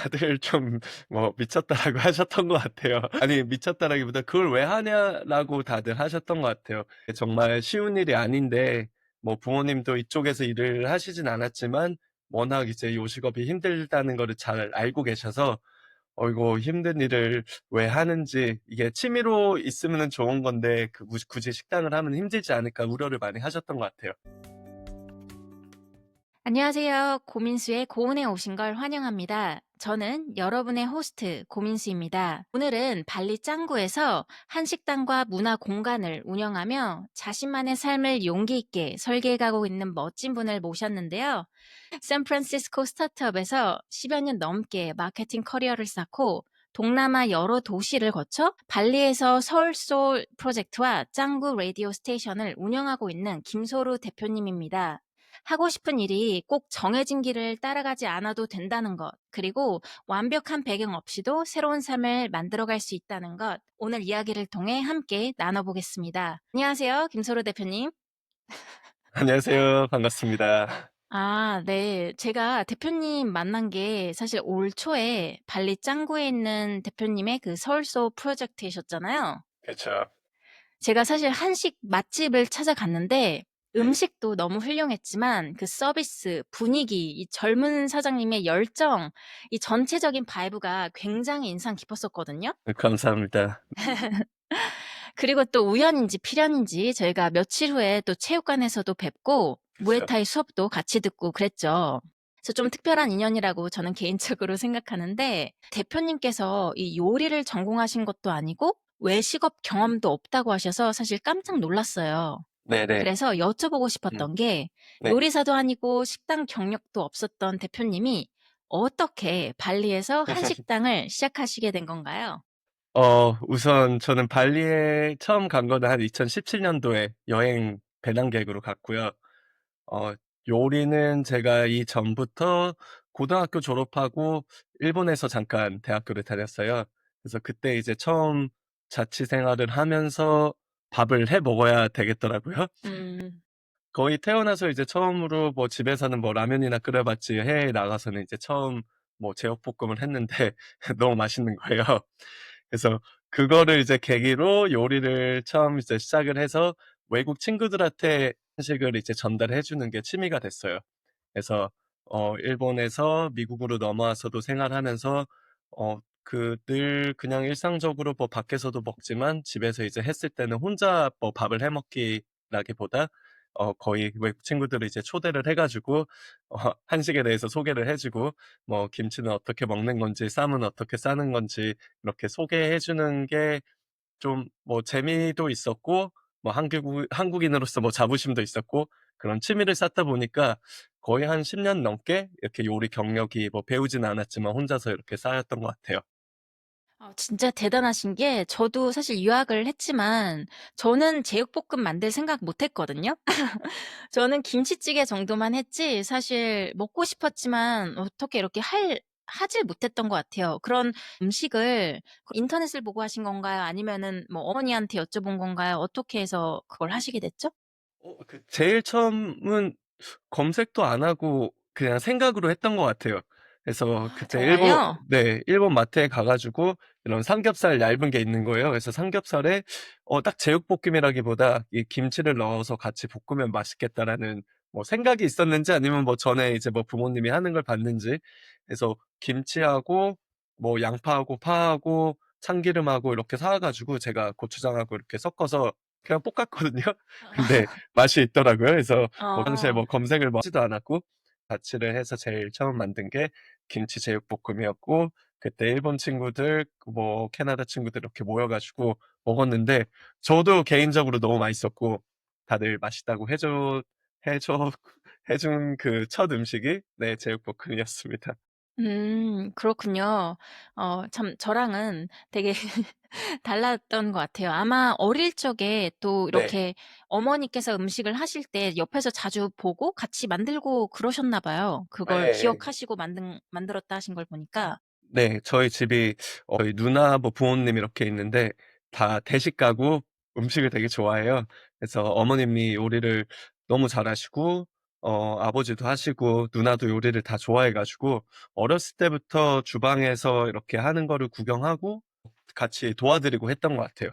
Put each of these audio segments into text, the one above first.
다들 좀 뭐 "미쳤다."라고 하셨던 것 같아요. 아니 미쳤다라기보다 "그걸 왜 하냐?"라고 다들 하셨던 것 같아요. 정말 쉬운 일이 아닌데 뭐 부모님도 이쪽에서 일을 하시진 않았지만 워낙 이제 요식업이 힘들다는 거를 잘 알고 계셔서 이거 힘든 일을 왜 하는지, 이게 취미로 있으면은 좋은 건데 그 굳이 식당을 하면 힘들지 않을까 우려를 많이 하셨던 것 같아요. 안녕하세요. 고민수의 고운에 오신 걸 환영합니다. 저는 여러분의 호스트 고민수입니다. 오늘은 발리 짱구에서 한식당과 문화 공간을 운영하며 자신만의 삶을 용기 있게 설계해가고 있는 멋진 분을 모셨는데요. 샌프란시스코 스타트업에서 10여 년 넘게 마케팅 커리어를 쌓고 동남아 여러 도시를 거쳐 발리에서 서울소울 프로젝트와 짱구 라디오 스테이션을 운영하고 있는 김소루 대표님입니다. 하고 싶은 일이 꼭 정해진 길을 따라가지 않아도 된다는 것, 그리고 완벽한 배경 없이도 새로운 삶을 만들어갈 수 있다는 것, 오늘 이야기를 통해 함께 나눠보겠습니다. 안녕하세요, 김소로 대표님. 안녕하세요. 반갑습니다. 네. 제가 대표님 만난 게 사실 올 초에 발리 짱구에 있는 대표님의 그 서울소 프로젝트이셨잖아요. 그쵸. 제가 사실 한식 맛집을 찾아갔는데 네. 음식도 너무 훌륭했지만 그 서비스, 분위기, 이 젊은 사장님의 열정, 이 전체적인 바이브가 굉장히 인상 깊었었거든요. 네, 감사합니다. 그리고 또 우연인지 필연인지 저희가 며칠 후에 또 체육관에서도 뵙고 그쵸. 무에타이 수업도 같이 듣고 그랬죠. 그래서 좀 특별한 인연이라고 저는 개인적으로 생각하는데 대표님께서 이 요리를 전공하신 것도 아니고 외식업 경험도 없다고 하셔서 사실 깜짝 놀랐어요. 네네. 그래서 여쭤보고 음. 싶었던 게 네. 요리사도 아니고 식당 경력도 없었던 대표님이 어떻게 발리에서 한식당을 시작하시게 된 건가요? 우선 저는 발리에 처음 간 거는 한 2017 년도에 여행 배낭여행으로 갔고요. 어 요리는 제가 이전부터 고등학교 졸업하고 일본에서 잠깐 대학교를 다녔어요. 그래서 그때 이제 처음 자취 생활을 하면서 밥을 해 먹어야 되겠더라고요. 음. 거의 태어나서 이제 처음으로 뭐 집에서는 뭐 라면이나 끓여 봤지, 해외에 나가서는 이제 처음 뭐 제육볶음을 했는데 너무 맛있는 거예요. 그래서 그거를 이제 계기로 요리를 처음 이제 시작을 해서 외국 친구들한테 한식을 이제 전달해 주는 게 취미가 됐어요. 그래서 일본에서 미국으로 넘어와서도 생활하면서 늘 그냥 일상적으로 뭐 밖에서도 먹지만 집에서 이제 했을 때는 혼자 뭐 밥을 해 먹기라기보다 거의 외국 친구들을 이제 초대를 해 가지고 한식에 대해서 소개를 해 주고, 뭐 김치는 어떻게 먹는 건지, 쌈은 어떻게 싸는 건지 이렇게 소개해 주는 게 좀 뭐 재미도 있었고, 뭐 한국인으로서 뭐 자부심도 있었고, 그런 취미를 쌓다 보니까 거의 한 10년 넘게 이렇게 요리 경력이 뭐 배우지는 않았지만 혼자서 이렇게 쌓였던 것 같아요. 진짜 대단하신 게 저도 사실 유학을 했지만 저는 제육볶음 만들 생각 못 했거든요. 저는 김치찌개 정도만 했지 사실 먹고 싶었지만 어떻게 이렇게 하질 못했던 것 같아요. 그런 음식을 그 인터넷을 보고 하신 건가요? 아니면은 뭐 어머니한테 여쭤본 건가요? 어떻게 해서 그걸 하시게 됐죠? 제일 처음은 검색도 안 하고 그냥 생각으로 했던 것 같아요. 그래서 그때 정말요? 일본 마트에 가 가지고 이런 삼겹살 얇은 게 있는 거예요. 그래서 삼겹살에 딱 제육볶음이라기보다 이 '김치를 넣어서 같이 볶으면 맛있겠다.'라는 뭐 생각이 있었는지, 아니면 뭐 전에 이제 뭐 부모님이 하는 걸 봤는지, 그래서 김치하고 뭐 양파하고 파하고 참기름하고 이렇게 사 가지고 제가 고추장하고 이렇게 섞어서 그냥 볶았거든요. 근데 맛이 있더라고요. 그래서 뭐 당시에 어. 뭐 검색을 뭐 하지도 않았고 자취를 해서 제일 처음 만든 게 김치 제육볶음이었고, 그때 일본 친구들 뭐 캐나다 친구들 이렇게 모여 가지고 먹었는데 저도 개인적으로 너무 맛있었고, 다들 맛있다고 해줘 해준 그 첫 음식이 네 제육볶음이었습니다. 그렇군요. 참 저랑은 되게 달랐던 것 같아요. 아마 어릴 적에 또 네. 이렇게 어머니께서 음식을 하실 때 옆에서 자주 보고 같이 만들고 그러셨나 봐요. 그걸 예. 기억하시고 만들었다 하신 걸 보니까. 네. 저희 집이 저희 누나 뭐 부모님 이렇게 있는데 다 대식 가구, 음식을 되게 좋아해요. 그래서 어머님이 요리를 너무 잘하시고 아버지도 하시고 누나도 요리를 다 좋아해 가지고 어렸을 때부터 주방에서 이렇게 하는 거를 구경하고 같이 도와드리고 했던 것 같아요.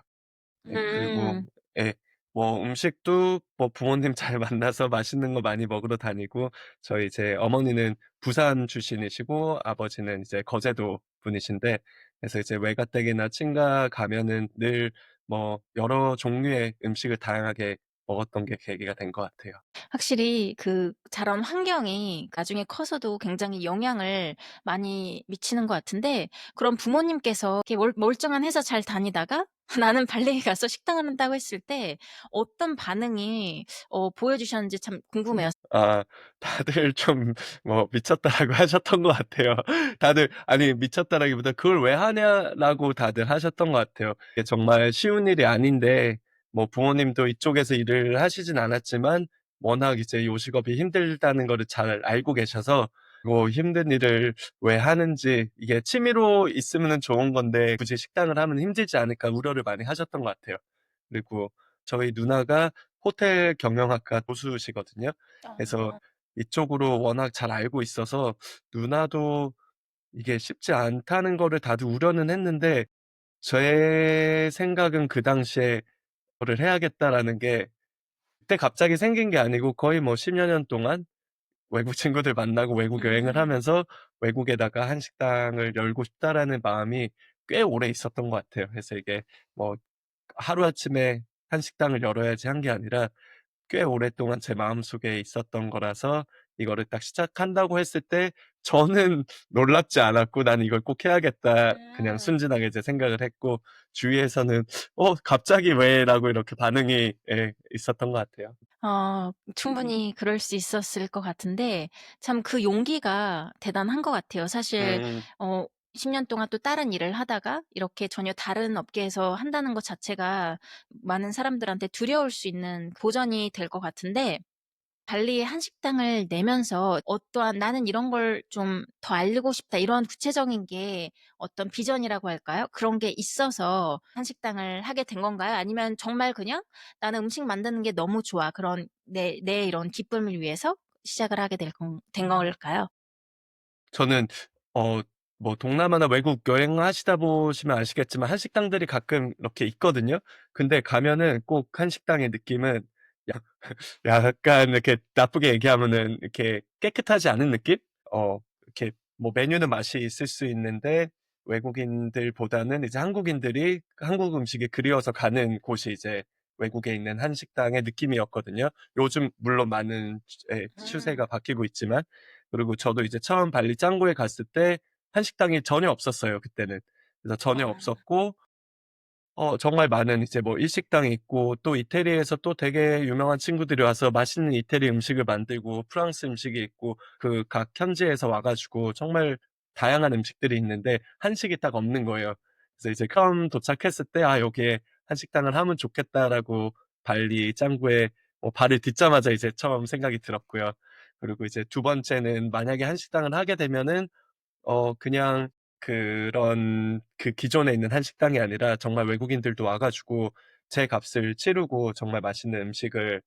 예, 그리고 음. 예, 뭐 음식도 뭐 부모님 잘 만나서 맛있는 거 많이 먹으러 다니고, 저희 이제 어머니는 부산 출신이시고 아버지는 이제 거제도 분이신데, 그래서 이제 외가댁이나 친가 가면은 늘 뭐 여러 종류의 음식을 다양하게 먹었던 게 계기가 된 것 같아요. 확실히 그 자란 환경이 나중에 커서도 굉장히 영향을 많이 미치는 것 같은데, 그럼 부모님께서 이렇게 멀쩡한 회사 잘 다니다가 나는 발레에 가서 식당을 한다고 했을 때 어떤 반응이 보여주셨는지 참 궁금해요. 아, 다들 좀 뭐 "미쳤다."라고 하셨던 것 같아요. 다들, 아니 미쳤다라기보다 "그걸 왜 하냐?"라고 다들 하셨던 것 같아요. 이게 정말 쉬운 일이 아닌데, 뭐 부모님도 이쪽에서 일을 하시진 않았지만 워낙 이제 요식업이 힘들다는 거를 잘 알고 계셔서 뭐 힘든 일을 왜 하는지, 이게 취미로 있으면은 좋은 건데 굳이 식당을 하면 힘들지 않을까 우려를 많이 하셨던 것 같아요. 그리고 저희 누나가 호텔 경영학과 교수시거든요. 그래서 어. 이쪽으로 워낙 잘 알고 있어서 누나도 이게 쉽지 않다는 거를 다들 우려는 했는데, 제 생각은 그 당시에 '이거를 해야겠다.'라는 게 그때 갑자기 생긴 게 아니고 거의 뭐 10여 년 동안 외국 친구들 만나고 외국 여행을 음. 하면서 '외국에다가 한식당을 열고 싶다.'라는 마음이 꽤 오래 있었던 것 같아요. 그래서 이게 뭐 하루아침에 한식당을 열어야지 한 게 아니라 꽤 오랫동안 제 마음속에 있었던 거라서, 이거를 딱 시작한다고 했을 때 저는 놀랍지 않았고 '난 이걸 꼭 해야겠다.' 그냥 음. 순진하게 이제 생각을 했고, 주위에서는 갑자기 왜?'라고 이렇게 반응이 예 있었던 것 같아요. 충분히 그럴 수 있었을 것 같은데, 참 그 용기가 대단한 것 같아요. 사실 음. 어 10년 동안 또 다른 일을 하다가 이렇게 전혀 다른 업계에서 한다는 것 자체가 많은 사람들한테 두려울 수 있는 도전이 될 것 같은데, 발리에 한식당을 내면서 어떠한 '나는 이런 걸 좀 더 알리고 싶다.' 이런 구체적인 게 어떤 비전이라고 할까요? 그런 게 있어서 한식당을 하게 된 건가요? 아니면 정말 그냥 '나는 음식 만드는 게 너무 좋아.' 그런 내 이런 기쁨을 위해서 시작을 하게 된 걸까요? 저는 어 뭐 동남아나 외국 여행하시다 보시면 아시겠지만 한식당들이 가끔 이렇게 있거든요. 근데 가면은 꼭 한식당의 느낌은 약 약간 이렇게 나쁘게 얘기하면은 이렇게 깨끗하지 않은 느낌? 이렇게 뭐 메뉴는 맛이 있을 수 있는데 외국인들보다는 이제 한국인들이 한국 음식이 그리워서 가는 곳이 이제 외국에 있는 한식당의 느낌이었거든요. 요즘 물론 많은 음. 추세가 바뀌고 있지만. 그리고 저도 이제 처음 발리 짱구에 갔을 때 한식당이 전혀 없었어요, 그때는. 그래서 전혀 아. 없었고 정말 많은 이제 뭐 일식당이 있고, 또 이태리에서 또 되게 유명한 친구들이 와서 맛있는 이태리 음식을 만들고, 프랑스 음식이 있고, 그 각 현지에서 와 가지고 정말 다양한 음식들이 있는데 한식이 딱 없는 거예요. 그래서 이제 처음 도착했을 때 '아, 여기에 한식당을 하면 좋겠다.'라고 발리 짱구에 발을 딛자마자 이제 처음 생각이 들었고요. 그리고 이제 두 번째는, 만약에 한식당을 하게 되면은 그냥 그런 그 기존에 있는 한식당이 아니라 정말 외국인들도 와 가지고 제 값을 치르고 정말 맛있는 음식을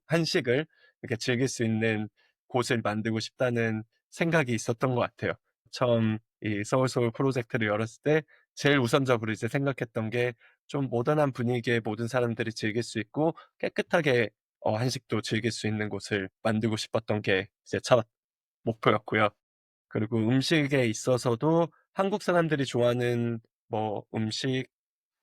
한식을 이렇게 즐길 수 있는 곳을 만들고 싶다는 생각이 있었던 것 같아요. 처음 이 서울소울 프로젝트를 열었을 때 제일 우선적으로 이제 생각했던 게, 좀 모던한 분위기에 모든 사람들이 즐길 수 있고 깨끗하게 한식도 즐길 수 있는 곳을 만들고 싶었던 게 이제 첫 목표였고요. 그리고 음식에 있어서도 한국 사람들이 좋아하는 뭐 음식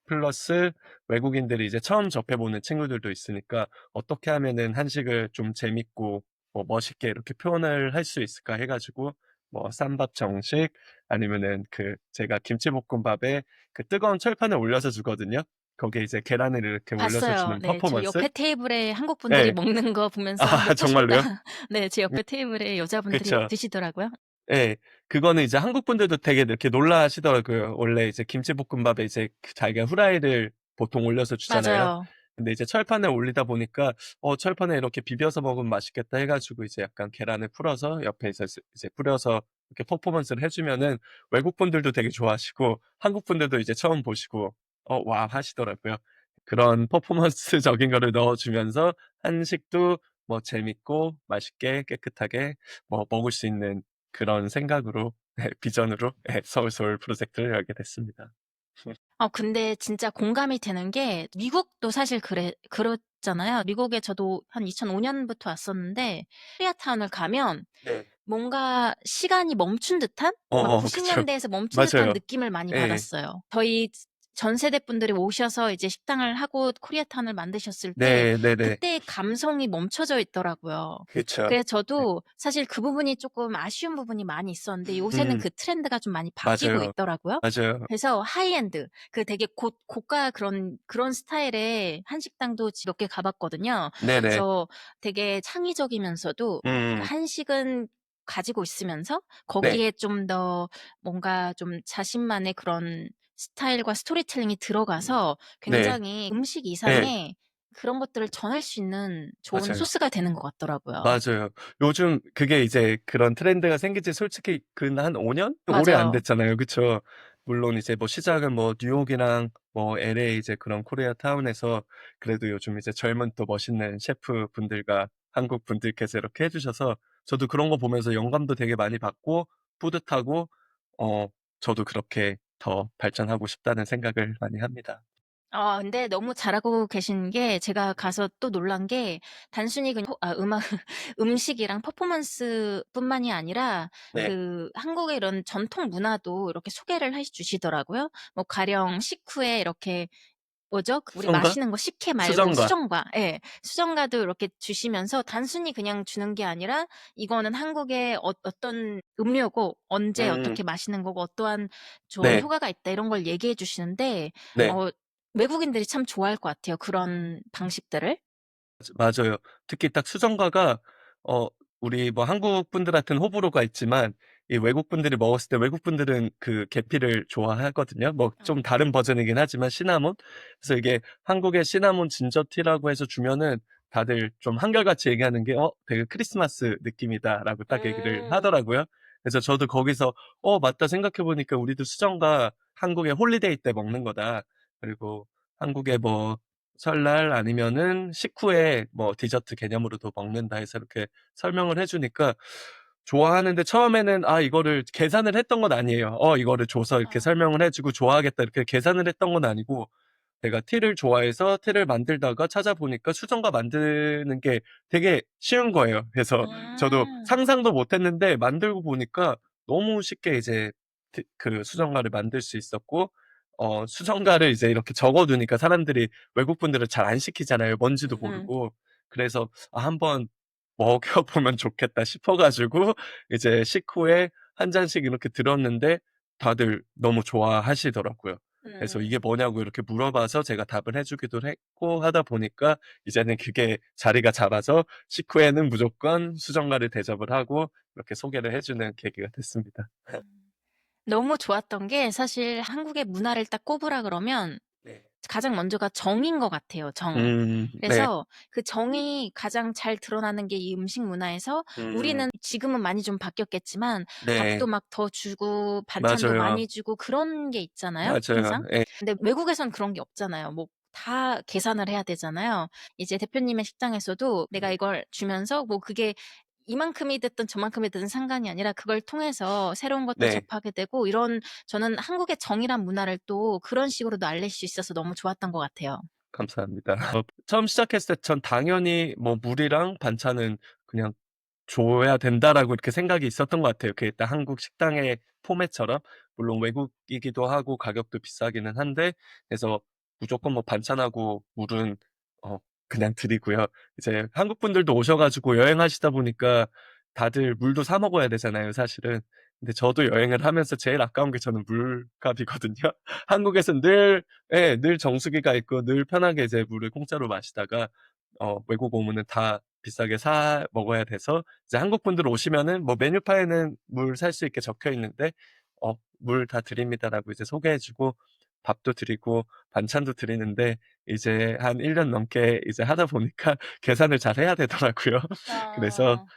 플러스 외국인들이 이제 처음 접해 보는 친구들도 있으니까 '어떻게 하면은 한식을 좀 재밌고 뭐 멋있게 이렇게 표현을 할 수 있을까?' 해 가지고 뭐 쌈밥 정식, 아니면은 그 제가 김치볶음밥에 그 뜨거운 철판에 올려서 주거든요. 거기에 이제 계란을 이렇게 올려서 봤어요. 주는 네. 제 퍼포먼스. 옆에 테이블에 한국 분들이 예. 먹는 거 보면서 '아 아, 먹고 싶다.' 정말로요? 네. 제 음, 옆에 테이블에 여자분들이 그쵸. 드시더라고요. 예. 그거는 이제 한국 분들도 되게 이렇게 놀라하시더라고요. 원래 이제 김치볶음밥에 이제 그 자기가 후라이를 보통 올려서 주잖아요. 맞아요. 근데 이제 철판에 올리다 보니까 철판에 이렇게 비벼서 먹으면 맛있겠다 해 가지고 이제 약간 계란을 풀어서 옆에 이제 뿌려서 이렇게 퍼포먼스를 해 주면은 외국 분들도 되게 좋아하시고 한국 분들도 이제 처음 보시고 와 하시더라고요. 그런 퍼포먼스적인 거를 넣어 주면서 한식도 뭐 재밌고 맛있게 깨끗하게 뭐 먹을 수 있는 그런 생각으로 네 비전으로 예 서울소울 프로젝트를 열게 됐습니다. 근데 진짜 공감이 되는 게 미국도 사실 그렇잖아요. 미국에 저도 한 2005 년부터 왔었는데 코리아타운을 가면 네. 뭔가 시간이 멈춘 듯한 막 그쵸. 90 년대에서 멈춘 듯한 맞아요. 느낌을 많이 예. 받았어요. 저희 전 세대 분들이 오셔서 이제 식당을 하고 코리아타운을 만드셨을 때 네네네. 그때의 감성이 멈춰져 있더라고요. 그쵸. 그래서 네. 저도 사실 그 부분이 쪼끔 아쉬운 부분이 많이 있었는데 요새는 음 그 트렌드가 좀 많이 바뀌고 맞아요. 있더라고요. 맞아요. 그래서 하이엔드 그 되게 고가 그런 스타일의 한식당도 몇 개 가 봤거든요. 네네. 그래서 되게 창의적이면서도 음 한식은 가지고 있으면서 네. 거기에 좀 더 뭔가 좀 자신만의 그런 스타일과 스토리텔링이 들어가서 네. 굉장히 음식 예. 이상의 그런 것들을 전할 수 있는 좋은 맞아요. 소스가 되는 것 같더라고요. 맞아요. 요즘 그게 이제 그런 트렌드가 생긴 지 솔직히 근 한 5 년? 오래 안 맞아요. 됐잖아요. 그쵸? 물론 이제 뭐 시작은 뭐 뉴욕이랑 뭐 LA 이제 그런 코리아타운에서 그래도 요즘 이제 젊은 또 멋있는 셰프분들과 한국 분들께서 이렇게 해 주셔서 저도 그런 거 보면서 영감도 되게 많이 받고 뿌듯하고 어 저도 그렇게 더 발전하고 싶다는 생각을 많이 합니다. 근데 너무 잘하고 계신 게 제가 가서 또 놀란 게 단순히 그냥 음악 음식이랑 퍼포먼스뿐만이 아니라 네. 그 한국의 이런 전통 문화도 이렇게 소개를 해 주시더라고요. 뭐 가령 식후에 이렇게 뭐죠? 우리 수성과? 마시는 거 식혜 말고 수정과. 수정과 예. 수정과도 이렇게 주시면서 단순히 그냥 주는 게 아니라 이거는 한국의 어떤 음료고 언제 음 어떻게 마시는 거고 어떠한 좋은 네. 효과가 있다 이런 걸 얘기해 주시는데 네. 어 외국인들이 참 좋아할 것 같아요, 그런 방식들을. 맞아요. 특히 딱 수정과가 어 우리 뭐 한국 분들한테는 호불호가 있지만 이 외국 분들이 먹었을 때 외국 분들은 그 계피를 좋아하거든요. 뭐 좀 다른 버전이긴 하지만 시나몬. 그래서 이게 한국의 시나몬 진저티라고 해서 주면은 다들 좀 한결같이 얘기하는 게 되게 크리스마스 느낌이다."라고 딱 얘기를 음. 하더라고요. 그래서 저도 거기서 맞다. 생각해 보니까 우리도 수정과 한국의 홀리데이 때 먹는 거다. 그리고 한국의 뭐 설날 아니면은 식후에 뭐 디저트 개념으로도 먹는다 해서 이렇게 설명을 해 주니까 좋아하는데 처음에는 이거를 계산을 했던 건 아니에요. 이거를 줘서 이렇게 아. 설명을 해 주고 좋아하겠다 이렇게 계산을 했던 건 아니고 제가 티를 좋아해서 티를 만들다가 찾아보니까 수정과 만드는 게 되게 쉬운 거예요. 그래서 저도 음. 상상도 못 했는데 만들고 보니까 너무 쉽게 이제 그 수정과를 만들 수 있었고 수정과를 이제 이렇게 적어 두니까 사람들이 외국 분들은 잘 안 시키잖아요, 뭔지도 음음. 모르고. 그래서 '한번 먹여 보면 좋겠다.' 싶어 가지고 이제 식후에 한 잔씩 이렇게 들었는데 다들 너무 좋아하시더라고요. 그래서 "이게 음. 뭐냐."고 이렇게 물어봐서 제가 답을 해 주기도 했고 하다 보니까 이제는 그게 자리가 잡아서 식후에는 무조건 수정과를 대접을 하고 이렇게 소개를 해 주는 계기가 됐습니다. 너무 좋았던 게 사실 한국의 문화를 딱 꼽으라 그러면 네. 가장 먼저가 정인 것 같아요, 정. 네. 그래서 그 정이 가장 잘 드러나는 게 이 음식 문화에서 음 우리는 지금은 많이 좀 바뀌었겠지만 밥도 네. 막 더 주고 반찬도 맞아요. 많이 주고 그런 게 있잖아요, 맞아요. 항상. 예. 근데 외국에선 그런 게 없잖아요. 뭐 다 계산을 해야 되잖아요. 이제 대표님의 식당에서도 내가 이걸 주면서 뭐 그게 이만큼이 됐든 저만큼이 됐든 상관이 아니라 그걸 통해서 새로운 것도 네. 접하게 되고 이런 저는 한국의 정이란 문화를 또 그런 식으로도 알릴 수 있어서 너무 좋았던 것 같아요. 감사합니다. 처음 시작했을 때 전 당연히 뭐 물이랑 반찬은 그냥 줘야 된다라고 이렇게 생각이 있었던 것 같아요. 그게 딱 한국 식당의 포맷처럼. 물론 외국이기도 하고 가격도 비싸기는 한데 그래서 무조건 뭐 반찬하고 물은 어 그냥 드리고요. 이제 한국 분들도 오셔 가지고 여행하시다 보니까 다들 물도 사 먹어야 되잖아요, 사실은. 근데 저도 여행을 하면서 제일 아까운 게 저는 물값이거든요. 한국에선 늘 정수기가 있고 늘 편하게 이제 물을 공짜로 마시다가 외국 오면은 다 비싸게 사 먹어야 돼서 이제 한국 분들 오시면은 뭐 메뉴판에는 물 살 수 있게 적혀 있는데 "물 다 드립니다."라고 이제 소개해 주고 밥도 드리고 반찬도 드리는데 이제 한 1년 넘게 이제 하다 보니까 계산을 잘 해야 되더라고요. 그래서 어.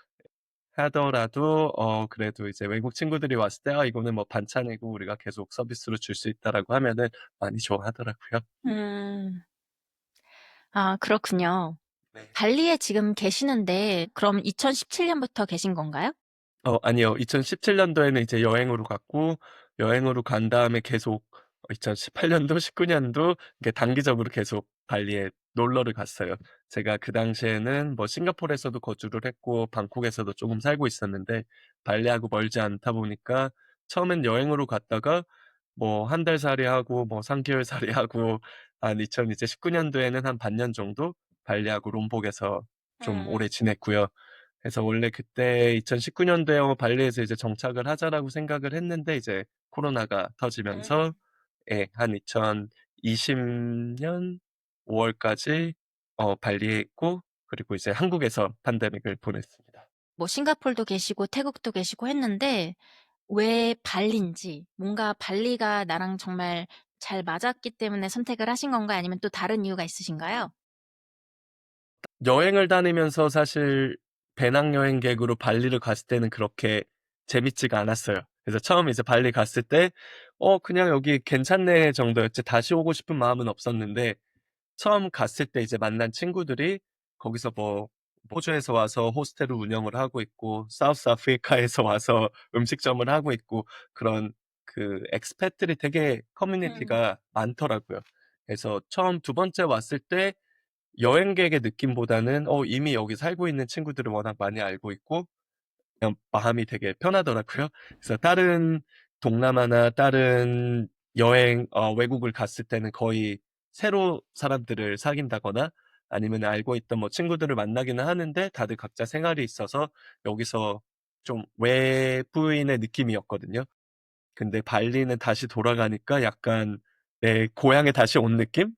하더라도 그래도 이제 외국 친구들이 왔을 때 이거는 뭐 반찬이고 우리가 계속 서비스로 줄 수 있다."라고 하면은 많이 좋아하더라고요. 음. 그렇군요. 네. 발리에 지금 계시는데 그럼 2017 년부터 계신 건가요? 아니요. 2017 년도에는 이제 여행으로 갔고 여행으로 간 다음에 계속 2018 년도 19 년도 이렇게 단기적으로 계속 발리에 놀러를 갔어요. 제가 그 당시에는 뭐 싱가포르에서도 거주를 했고 방콕에서도 쪼금 살고 있었는데 발리하고 멀지 않다 보니까 처음엔 여행으로 갔다가 뭐 한 달 살이 하고 뭐 3 개월 살이 하고 한 2019 년도에는 한 반년 정도 발리하고 롬복에서 좀 오래 지냈고요. 그래서 원래 그때 2019 년도에 발리에서 이제 정착을 하자라고 생각을 했는데 이제 코로나가 터지면서 예 한 2020년 5 월까지 발리에 있고 그리고 이제 한국에서 판데믹을 보냈습니다. 뭐 싱가포르도 계시고 태국도 계시고 했는데 왜 발리인지, 뭔가 발리가 나랑 정말 잘 맞았기 때문에 선택을 하신 건가요? 아니면 또 다른 이유가 있으신가요? 여행을 다니면서 사실 배낭여행객으로 발리를 갔을 때는 그렇게 재밌지가 않았어요. 그래서 처음 이제 발리 갔을 때 '그냥 여기 괜찮네.' 정도였지 다시 오고 싶은 마음은 없었는데 처음 갔을 때 이제 만난 친구들이 거기서 뭐 호주에서 와서 호스텔을 운영을 하고 있고 사우스 아프리카에서 와서 음식점을 하고 있고 그런 그 엑스팻들이 되게 커뮤니티가 많더라고요. 그래서 처음 두 번째 왔을 때 여행객의 느낌보다는 이미 여기 살고 있는 친구들을 워낙 많이 알고 있고 그냥 마음이 되게 편하더라고요. 그래서 다른 동남아나 다른 여행 외국을 갔을 때는 거의 새로 사람들을 사귄다거나 아니면 알고 있던 뭐 친구들을 만나기는 하는데 다들 각자 생활이 있어서 여기서 좀 외부인의 느낌이었거든요. 근데 발리는 다시 돌아가니까 약간 내 고향에 다시 온 느낌?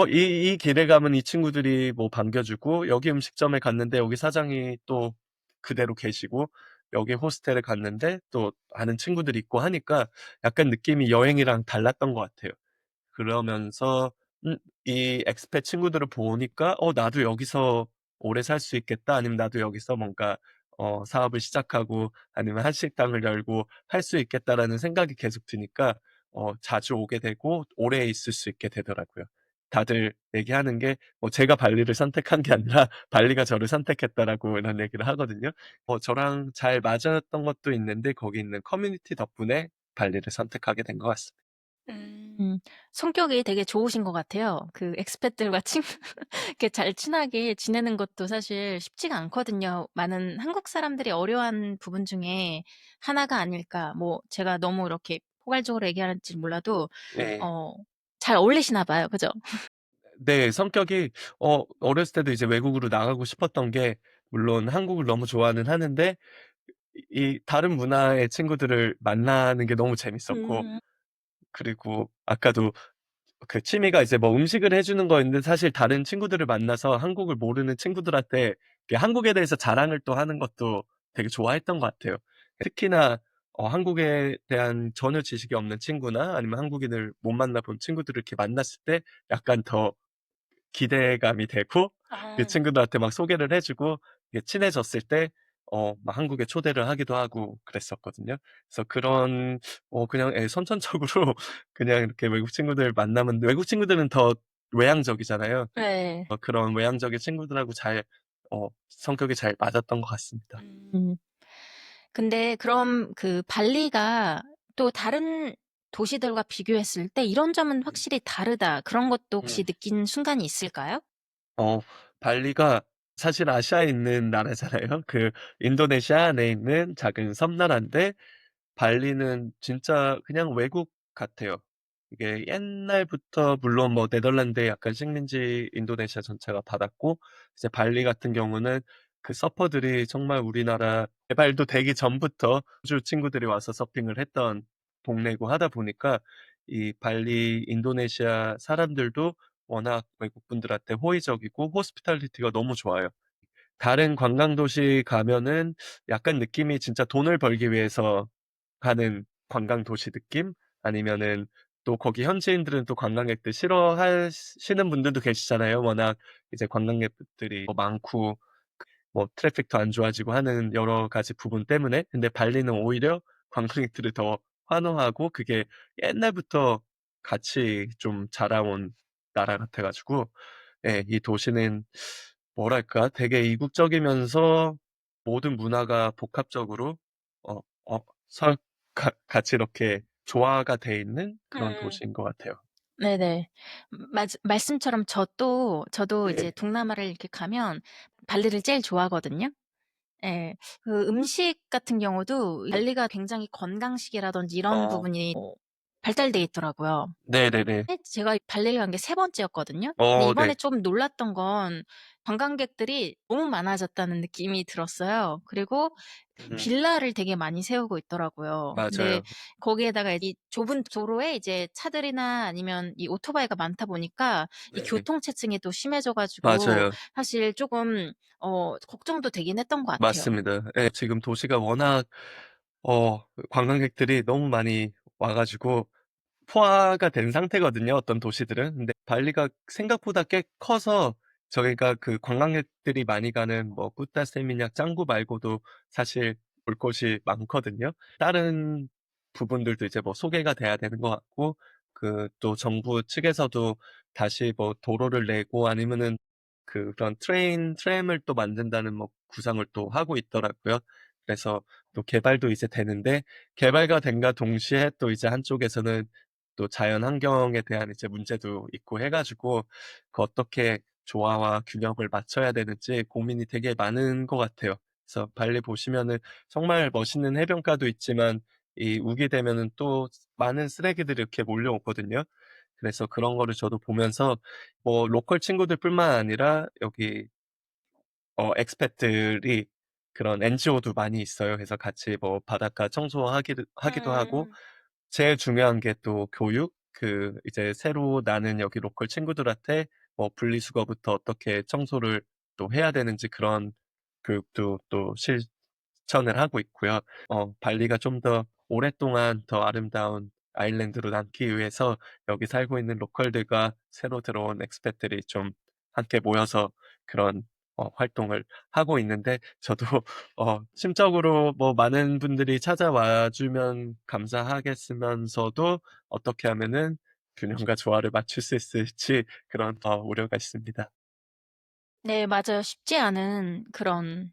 이 기대감은 이 친구들이 뭐 반겨주고 여기 음식점에 갔는데 여기 사장이 또 그대로 계시고 여기 호스텔에 갔는데 또 아는 친구들이 있고 하니까 약간 느낌이 여행이랑 달랐던 것 같아요. 그러면서 음 이 엑스팻 친구들을 보니까 '나도 여기서 오래 살 수 있겠다.' 아니면 '나도 여기서 뭔가 사업을 시작하고 아니면 한식당을 열고 할 수 있겠다.'라는 생각이 계속 드니까 자주 오게 되고 오래 있을 수 있게 되더라고요. 다들 얘기하는 게 제가 발리를 선택한 게 아니라 발리가 저를 선택했다라고 이런 얘기를 하거든요. 저랑 잘 맞았던 것도 있는데 거기 있는 커뮤니티 덕분에 발리를 선택하게 된 것 같습니다. 성격이 되게 좋으신 것 같아요. 그 엑스팻들과 친 이렇게 잘 친하게 지내는 것도 사실 쉽지가 않거든요. 많은 한국 사람들이 어려워하는 부분 중에 하나가 아닐까. 뭐 제가 너무 이렇게 포괄적으로 얘기할지 몰라도 네. 어 잘 어울리시나 봐요. 그죠? 네. 성격이 어렸을 때도 이제 외국으로 나가고 싶었던 게 물론 한국을 너무 좋아는 하는데 이 다른 문화의 친구들을 만나는 게 너무 재밌었고 음. 그리고 아까도 그 취미가 이제 뭐 음식을 해 주는 거였는데 사실 다른 친구들을 만나서 한국을 모르는 친구들한테 이렇게 한국에 대해서 자랑을 또 하는 것도 되게 좋아했던 것 같아요. 특히나 한국에 대한 전혀 지식이 없는 친구나 아니면 한국인을 못 만나 본 친구들을 이렇게 만났을 때 약간 더 기대감이 되고 그 아. 친구들한테 막 소개를 해 주고 이게 친해졌을 때 막 한국에 초대를 하기도 하고 그랬었거든요. 그래서 그런 그냥 선천적으로 그냥 이렇게 외국 친구들 만나면 외국 친구들은 더 외향적이잖아요. 네. 그런 외향적인 친구들하고 잘 성격이 잘 맞았던 것 같습니다. 음. 근데 그럼 그 발리가 또 다른 도시들과 비교했을 때 '이런 점은 확실히 다르다.' 그런 것도 혹시 음. 느낀 순간이 있을까요? 어 발리가 사실 아시아에 있는 나라잖아요. 그 인도네시아 안에 있는 작은 섬나라인데 발리는 진짜 그냥 외국 같아요. 이게 옛날부터 물론 뭐 네덜란드의 약간 식민지 인도네시아 전체가 받았고 이제 발리 같은 경우는 그 서퍼들이 정말 우리나라 개발도 되기 전부터 호주 친구들이 와서 서핑을 했던 동네고 하다 보니까 이 발리 인도네시아 사람들도 워낙 외국분들한테 호의적이고 호스피탈리티가 너무 좋아요. 다른 관광 도시 가면은 약간 느낌이 진짜 돈을 벌기 위해서 가는 관광 도시 느낌? 아니면은 또 거기 현지인들은 또 관광객들 싫어하시는 분들도 계시잖아요. 워낙 이제 관광객들이 많고 뭐 트래픽도 안 좋아지고 하는 여러 가지 부분 때문에. 근데 발리는 오히려 관광객들을 더 환호하고 그게 옛날부터 같이 좀 자라온 나라 같아 가지고 예 이 도시는 뭐랄까 되게 이국적이면서 모든 문화가 복합적으로 어 어 서 같이 이렇게 조화가 돼 있는 그런 음. 도시인 것 같아요. 네네. 말씀처럼 저도 이제 네. 동남아를 이렇게 가면 발리를 제일 좋아하거든요. 예. 그 음식 같은 경우도 발리가 굉장히 건강식이라든지 이런 어 부분이 발달돼 있더라고요. 네네네. 제가 발리를 간 게 세 번째였거든요. 근데 이번에 네. 좀 놀랐던 건 관광객들이 너무 많아졌다는 느낌이 들었어요. 그리고 음 빌라를 되게 많이 세우고 있더라고요. 근데 맞아요. 거기에다가 이 좁은 도로에 이제 차들이나 아니면 이 오토바이가 많다 보니까 이 네. 교통체증이 또 심해져 가지고 맞아요. 사실 쪼금 걱정도 되긴 했던 것 같아요. 맞습니다. 예. 지금 도시가 워낙 관광객들이 너무 많이 와 가지고 포화가 된 상태거든요, 어떤 도시들은. 근데 발리가 생각보다 꽤 커서 저희가 그 관광객들이 많이 가는 뭐 꾸따 세미냑 짱구 말고도 사실 볼 곳이 많거든요. 다른 부분들도 이제 뭐 소개가 돼야 되는 것 같고, 그 또 정부 측에서도 다시 뭐 도로를 내고 아니면은 그런 트램을 또 만든다는 뭐 구상을 또 하고 있더라고요. 그래서 또 개발도 이제 되는데, 개발과 됨과 동시에 또 이제 한쪽에서는 또 자연 환경에 대한 이제 문제도 있고 해 가지고 그 어떻게 조화와 균형을 맞춰야 되는지 고민이 되게 많은 것 같아요. 그래서 발리 보시면은 정말 멋있는 해변가도 있지만 이 우기 되면은 또 많은 쓰레기들이 이렇게 몰려오거든요. 그래서 그런 거를 저도 보면서 뭐 로컬 친구들뿐만 아니라 여기 엑스팻들이 그런 NGO도 많이 있어요. 그래서 같이 뭐 바닷가 청소하기도 하고, 음. 제일 중요한 게 또 교육, 이제 새로 나는 여기 로컬 친구들한테 뭐 분리수거부터 어떻게 청소를 또 해야 되는지 그런 교육도 또 실천을 하고 있고요. 발리가 좀 더 오랫동안 더 아름다운 아일랜드로 남기 위해서 여기 살고 있는 로컬들과 새로 들어온 엑스팻들이 좀 함께 모여서 그런 활동을 하고 있는데, 저도 심적으로 뭐 많은 분들이 찾아와 주면 감사하겠으면서도 어떻게 하면은 균형과 조화를 맞출 수 있을지 그런 우려가 있습니다. 네, 맞아요. 쉽지 않은 그런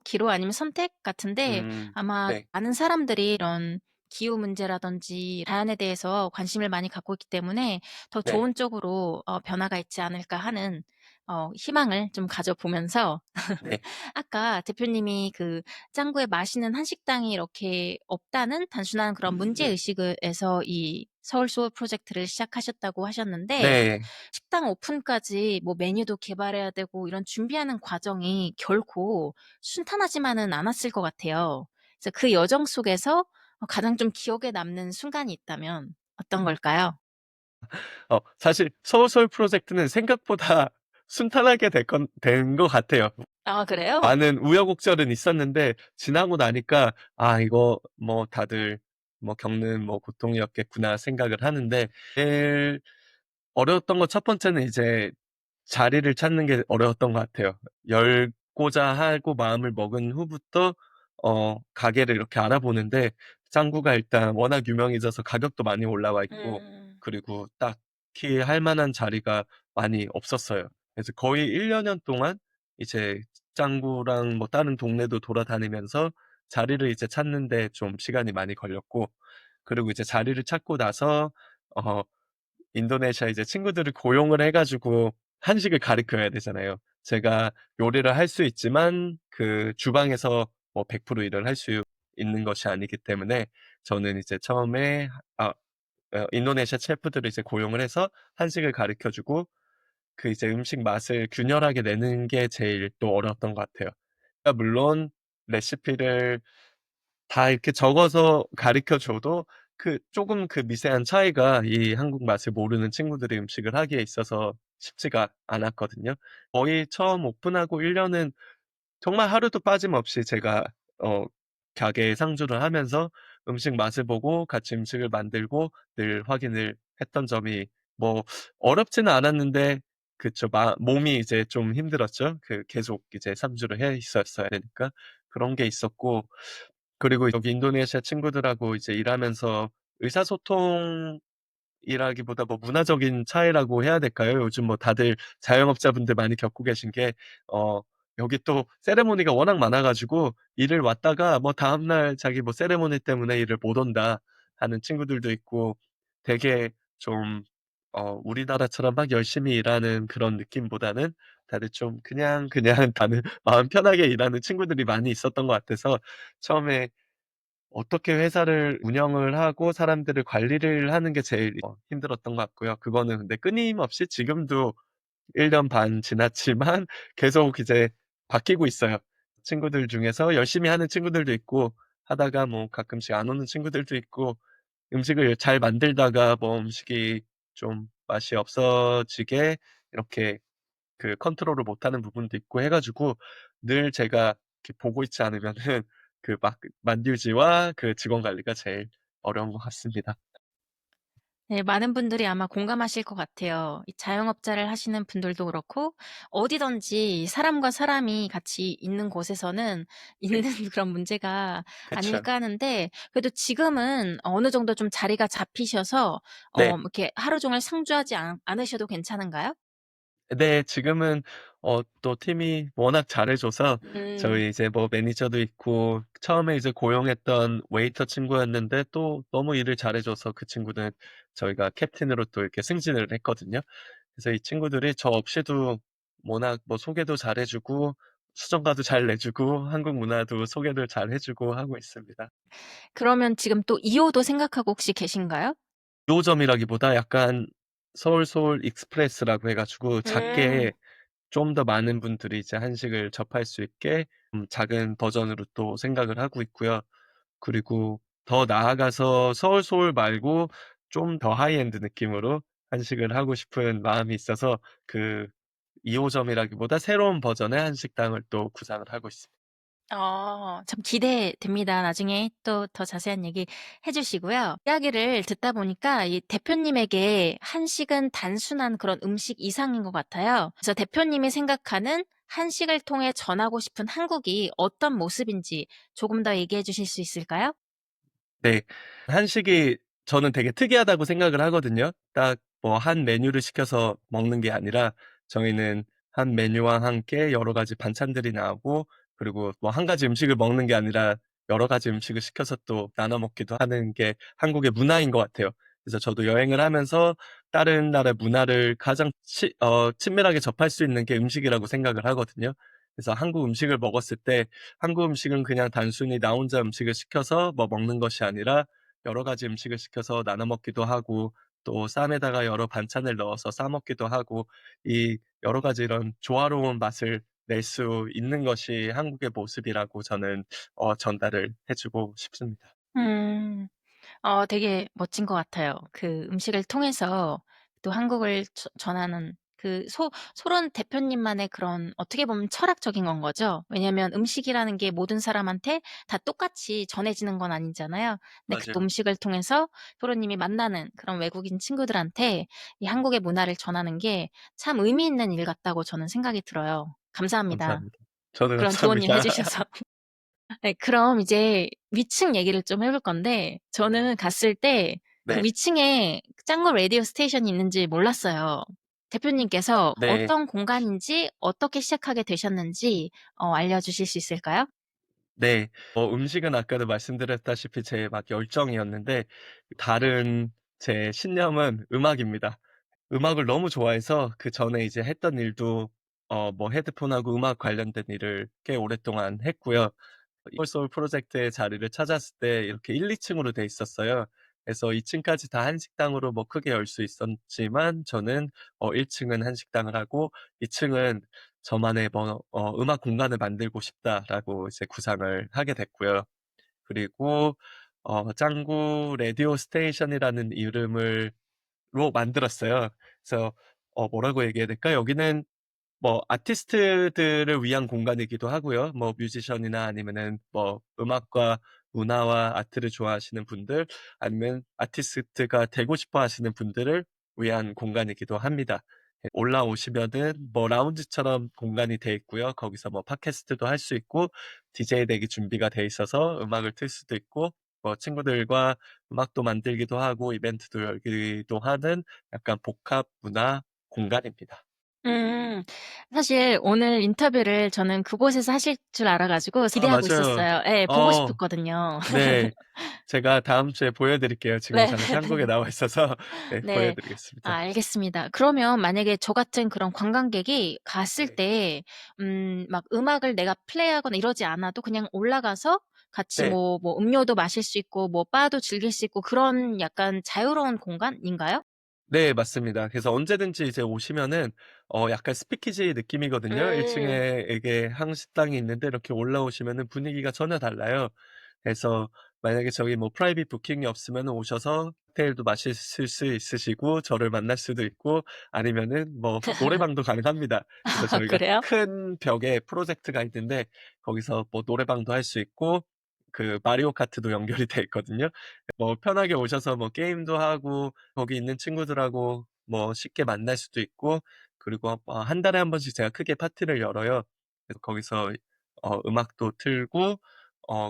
기로 아니면 선택 같은데 아마 네. 많은 사람들이 이런 기후 문제라든지 자연에 대해서 관심을 많이 갖고 있기 때문에 더 네. 좋은 쪽으로 변화가 있지 않을까 하는 희망을 좀 가져보면서 네. 아까 대표님이 그 짱구에 맛있는 한식당이 이렇게 없다는 단순한 그런 문제 의식에서 이 서울 소울 프로젝트를 시작하셨다고 하셨는데 네. 식당 오픈까지 뭐 메뉴도 개발해야 되고 이런 준비하는 과정이 결코 순탄하지만은 않았을 것 같아요. 그래서 그 여정 속에서 가장 좀 기억에 남는 순간이 있다면 어떤 걸까요? 사실 소설 프로젝트는 생각보다 순탄하게 된 것 같아요. 아, 그래요? 많은 우여곡절은 있었는데 지나고 나니까 '아 이거 뭐 다들 뭐 겪는 뭐 고통이었겠구나.' 생각을 하는데, 제일 어려웠던 건 첫 번째는 이제 자리를 찾는 게 어려웠던 것 같아요. 열고자 하고 마음을 먹은 후부터 가게를 이렇게 알아보는데, 짱구가 일단 워낙 유명해져서 가격도 많이 올라와 있고, 음. 그리고 딱히 할 만한 자리가 많이 없었어요. 그래서 거의 1 년 동안 이제 짱구랑 뭐 다른 동네도 돌아다니면서 자리를 이제 찾는 데 좀 시간이 많이 걸렸고, 그리고 이제 자리를 찾고 나서 어 인도네시아 이제 친구들을 고용을 해 가지고 한식을 가르쳐야 되잖아요. 제가 요리를 할 수 있지만 그 주방에서 뭐 100% 일을 할 수 있는 것이 아니기 때문에 저는 이제 처음에 인도네시아 셰프들을 이제 고용을 해서 한식을 가르쳐 주고, 그 이제 음식 맛을 균열하게 내는 게 제일 또 어려웠던 것 같아요. 그러니까 물론 레시피를 다 이렇게 적어서 가르쳐 줘도 쪼금 그 미세한 차이가 이 한국 맛을 모르는 친구들이 음식을 하기에 있어서 쉽지가 않았거든요. 거의 처음 오픈하고 1 년은 정말 하루도 빠짐없이 제가 어 가게에 상주를 하면서 음식 맛을 보고 같이 음식을 만들고 늘 확인을 했던 점이, 뭐 어렵지는 않았는데 그쵸. 몸이 이제 좀 힘들었죠. 계속 이제 상주를 해 있었어야 되니까. 그런 게 있었고, 그리고 여기 인도네시아 친구들하고 이제 일하면서 의사소통을 이라기보다 뭐 문화적인 차이라고 해야 될까요? 요즘 뭐 다들 자영업자분들 많이 겪고 계신 게 어 여기 또 세레모니가 워낙 많아 가지고 일을 왔다가 뭐 다음날 자기 뭐 "세레모니 때문에 일을 못 온다." 하는 친구들도 있고, 되게 좀 우리나라처럼 막 열심히 일하는 그런 느낌보다는 다들 좀 그냥 다들 마음 편하게 일하는 친구들이 많이 있었던 것 같아서, 처음에 어떻게 회사를 운영을 하고 사람들을 관리를 하는 게 제일 힘들었던 것 같고요. 그거는 근데 끊임없이 지금도 1년 반 지났지만 계속 이제 바뀌고 있어요. 친구들 중에서 열심히 하는 친구들도 있고, 하다가 뭐 가끔씩 안 오는 친구들도 있고, 음식을 잘 만들다가 뭐 음식이 좀 맛이 없어지게 이렇게 그 컨트롤을 못하는 부분도 있고 해 가지고, 늘 제가 이렇게 보고 있지 않으면은 그 막 만들지와 그 직원 관리가 제일 어려운 것 같습니다. 네, 많은 분들이 아마 공감하실 것 같아요. 이 자영업자를 하시는 분들도 그렇고 어디든지 사람과 사람이 같이 있는 곳에서는 있는 네. 그런 문제가 그쵸. 아닐까 하는데, 그래도 지금은 어느 정도 좀 자리가 잡히셔서 네. 이렇게 하루 종일 상주하지 않으셔도 괜찮은가요? 네. 지금은 또 팀이 워낙 잘해 줘서, 음. 저희 이제 뭐 매니저도 있고, 처음에 이제 고용했던 웨이터 친구였는데 또 너무 일을 잘해 줘서 그 친구는 저희가 캡틴으로 또 이렇게 승진을 했거든요. 그래서 이 친구들이 저 없이도 워낙 뭐 소개도 잘해 주고 수정과도 잘 내 주고 한국 문화도 소개를 잘 해 주고 하고 있습니다. 그러면 지금 또 2 호도 생각하고 혹시 계신가요? 2 호점이라기보다 약간 서울 익스프레스라고 해 가지고 음. 작게 좀 더 많은 분들이 이제 한식을 접할 수 있게 작은 버전으로 또 생각을 하고 있고요. 그리고 더 나아가서 서울 말고 좀 더 하이엔드 느낌으로 한식을 하고 싶은 마음이 있어서, 그 2 호점이라기보다 새로운 버전의 한식당을 또 구상을 하고 있습니다. 참 기대됩니다. 나중에 또 더 자세한 얘기 해 주시고요. 이야기를 듣다 보니까 이 대표님에게 한식은 단순한 그런 음식 이상인 것 같아요. 그래서 대표님이 생각하는 한식을 통해 전하고 싶은 한국이 어떤 모습인지 조금 더 얘기해 주실 수 있을까요? 네. 한식이 저는 되게 특이하다고 생각을 하거든요. 딱 뭐 한 메뉴를 시켜서 먹는 게 아니라, 저희는 한 메뉴와 함께 여러 가지 반찬들이 나오고, 그리고 뭐 한 가지 음식을 먹는 게 아니라 여러 가지 음식을 시켜서 또 나눠 먹기도 하는 게 한국의 문화인 것 같아요. 그래서 저도 여행을 하면서 다른 나라 문화를 가장 친밀하게 접할 수 있는 게 음식이라고 생각을 하거든요. 그래서 한국 음식을 먹었을 때, 한국 음식은 그냥 단순히 나 혼자 음식을 시켜서 뭐 먹는 것이 아니라 여러 가지 음식을 시켜서 나눠 먹기도 하고, 또 쌈에다가 여러 반찬을 넣어서 싸 먹기도 하고, 이 여러 가지 이런 조화로운 맛을 낼 수 있는 것이 한국의 모습이라고 저는 전달을 해 주고 싶습니다. 음. 되게 멋진 것 같아요. 그 음식을 통해서 또 한국을 전하는 그 소론 대표님만의 그런, 어떻게 보면 철학적인 건 거죠. 왜냐하면 음식이라는 게 모든 사람한테 다 똑같이 전해지는 건 아니잖아요. 근데 그 또 맞아요. 음식을 통해서 소론님이 만나는 그런 외국인 친구들한테 이 한국의 문화를 전하는 게 참 의미 있는 일 같다고 저는 생각이 들어요. 감사합니다. 감사합니다. 저도 그런 조언님 해 감사합니다. 주셔서. 네, 그럼 이제 위층 얘기를 좀 해볼 건데, 저는 갔을 때 그 네. 위층에 짱구 라디오 스테이션이 있는지 몰랐어요. 대표님께서 네. 어떤 공간인지 어떻게 시작하게 되셨는지 알려주실 수 있을까요? 네. 음식은 아까도 말씀드렸다시피 제 막 열정이었는데, 다른 제 신념은 음악입니다. 음악을 너무 좋아해서 그전에 이제 했던 일도 뭐 헤드폰하고 음악 관련된 일을 꽤 오랫동안 했고요. 이퀄소울 프로젝트의 자리를 찾았을 때 이렇게 1-2 층으로 돼 있었어요. 그래서 2 층까지 다 한식당으로 뭐 크게 열 수 있었지만, 저는 1 층은 한식당을 하고 2 층은 저만의 뭐 '음악 공간을 만들고 싶다.'라고 이제 구상을 하게 됐고요. 그리고 짱구 라디오 스테이션이라는 이름을 만들었어요. 그래서 뭐라고 얘기해야 될까? 여기는 뭐 아티스트들을 위한 공간이기도 하고요. 뭐 뮤지션이나 아니면은 뭐 음악과 문화와 아트를 좋아하시는 분들, 아니면 아티스트가 되고 싶어 하시는 분들을 위한 공간이기도 합니다. 예, 올라오시면은 뭐 라운지처럼 공간이 돼 있고요. 거기서 뭐 팟캐스트도 할 수 있고, 디제이 덱이 준비가 돼 있어서 음악을 틀 수도 있고, 뭐 친구들과 음악도 만들기도 하고 이벤트도 열기도 하는 약간 복합 문화 공간입니다. 음. 사실 오늘 인터뷰를 저는 그곳에서 하실 줄 알아 가지고 아 기대하고 맞아요. 있었어요. 예. 보고 어 싶었거든요. 네. 제가 다음 주에 보여 드릴게요. 지금 잠시 한국에 네네네. 나와 있어서 네 보여 네. 아 드리겠습니다. 알겠습니다. 그러면 만약에 저 같은 그런 관광객이 갔을 네. 때 막 음악을 내가 플레이하거나 이러지 않아도 그냥 올라가서 같이 네. 음료도 마실 수 있고 뭐 바도 즐길 수 있고 그런 약간 자유로운 공간인가요? 네 맞습니다. 그래서 언제든지 이제 오시면은 약간 스피키지 느낌이거든요. 1 음. 층에 이게 한식당이 있는데 이렇게 올라오시면은 분위기가 전혀 달라요. 그래서 만약에 저기 뭐 프라이빗 부킹이 없으면은 오셔서 칵테일도 마실 수 있으시고 저를 만날 수도 있고 아니면은 뭐 노래방도 가능합니다. 그래서 아 저희가 그래요? 큰 벽에 프로젝트가 있는데 거기서 뭐 노래방도 할 수 있고 그 마리오 카트도 연결이 돼 있거든요. 뭐 편하게 오셔서 뭐 게임도 하고 거기 있는 친구들하고 뭐 쉽게 만날 수도 있고 그리고 한 달에 한 번씩 제가 크게 파티를 열어요. 그래서 거기서 음악도 틀고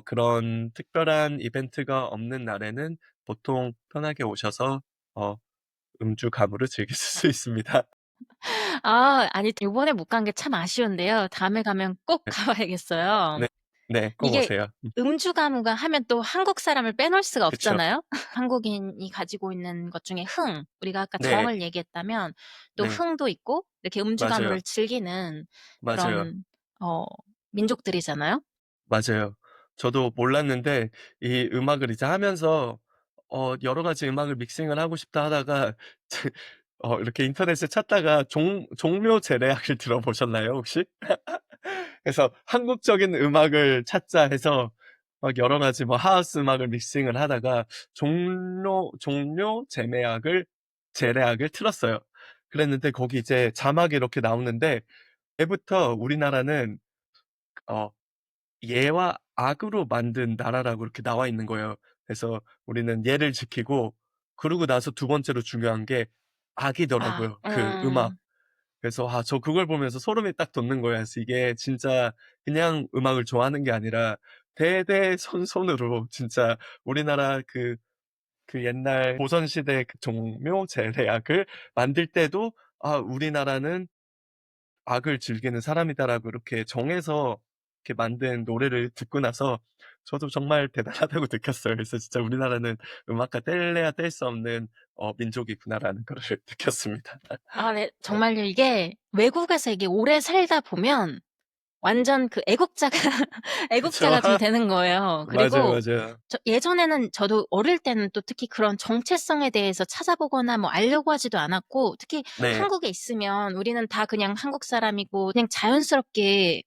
그런 특별한 이벤트가 없는 날에는 보통 편하게 오셔서 어 음주 가무를 즐기실 수 있습니다. 아 아니 요번에 못 간 게 참 아쉬운데요. 다음에 가면 꼭 네. 가 봐야겠어요. 네. 네. 꼭 이게 오세요. 음주 가무가 하면 또 한국 사람을 빼놓을 수가 그쵸. 없잖아요. 한국인이 가지고 있는 것 중에 우리가 아까 네. 정을 얘기했다면 또 네. 흥도 있고 이렇게 음주 맞아요. 가무를 즐기는 맞아요. 그런 어 민족들이잖아요. 맞아요. 저도 몰랐는데 이 음악을 이제 하면서 여러 가지 음악을 믹싱을 하고 싶다 하다가 제 이렇게 인터넷에 찾다가 종묘 제례악을 들어보셨나요 혹시? 그래서 '한국적인 음악을 찾자.' 해서 막 여러 가지 뭐 하우스 음악을 믹싱을 하다가 종료 제례악을 틀었어요. 그랬는데 거기 이제 자막이 이렇게 나오는데 예부터 우리나라는 어 예와 악으로 만든 나라라고 이렇게 나와 있는 거예요. 그래서 우리는 예를 지키고 그러고 나서 두 번째로 중요한 게 아 악이더라고요, 그 음악. 그래서 저 그걸 보면서 소름이 딱 돋는 거예요. 그래서 이게 진짜 그냥 음악을 좋아하는 게 아니라 대대손손으로 진짜 우리나라 그 옛날 조선 시대 그 종묘 제례악을 만들 때도 '우리나라는 악을 즐기는 사람이다.'라고 이렇게 정해서 이렇게 만든 노래를 듣고 나서 저도 정말 대단하다고 느꼈어요. 그래서 진짜 '우리나라는 음악과 뗄래야 뗄 수 없는 민족이구나.'라는 거를 느꼈습니다. 아 네. 정말요. 이게 외국에서 이게 오래 살다 보면 완전 그 애국자가 그쵸. 애국자가 좀 되는 거예요. 맞아요, 그리고 맞아요. 예전에는 저도 어릴 때는 또 특히 그런 정체성에 대해서 찾아보거나 뭐 알려고 하지도 않았고 특히 네. 한국에 있으면 우리는 다 그냥 한국 사람이고 그냥 자연스럽게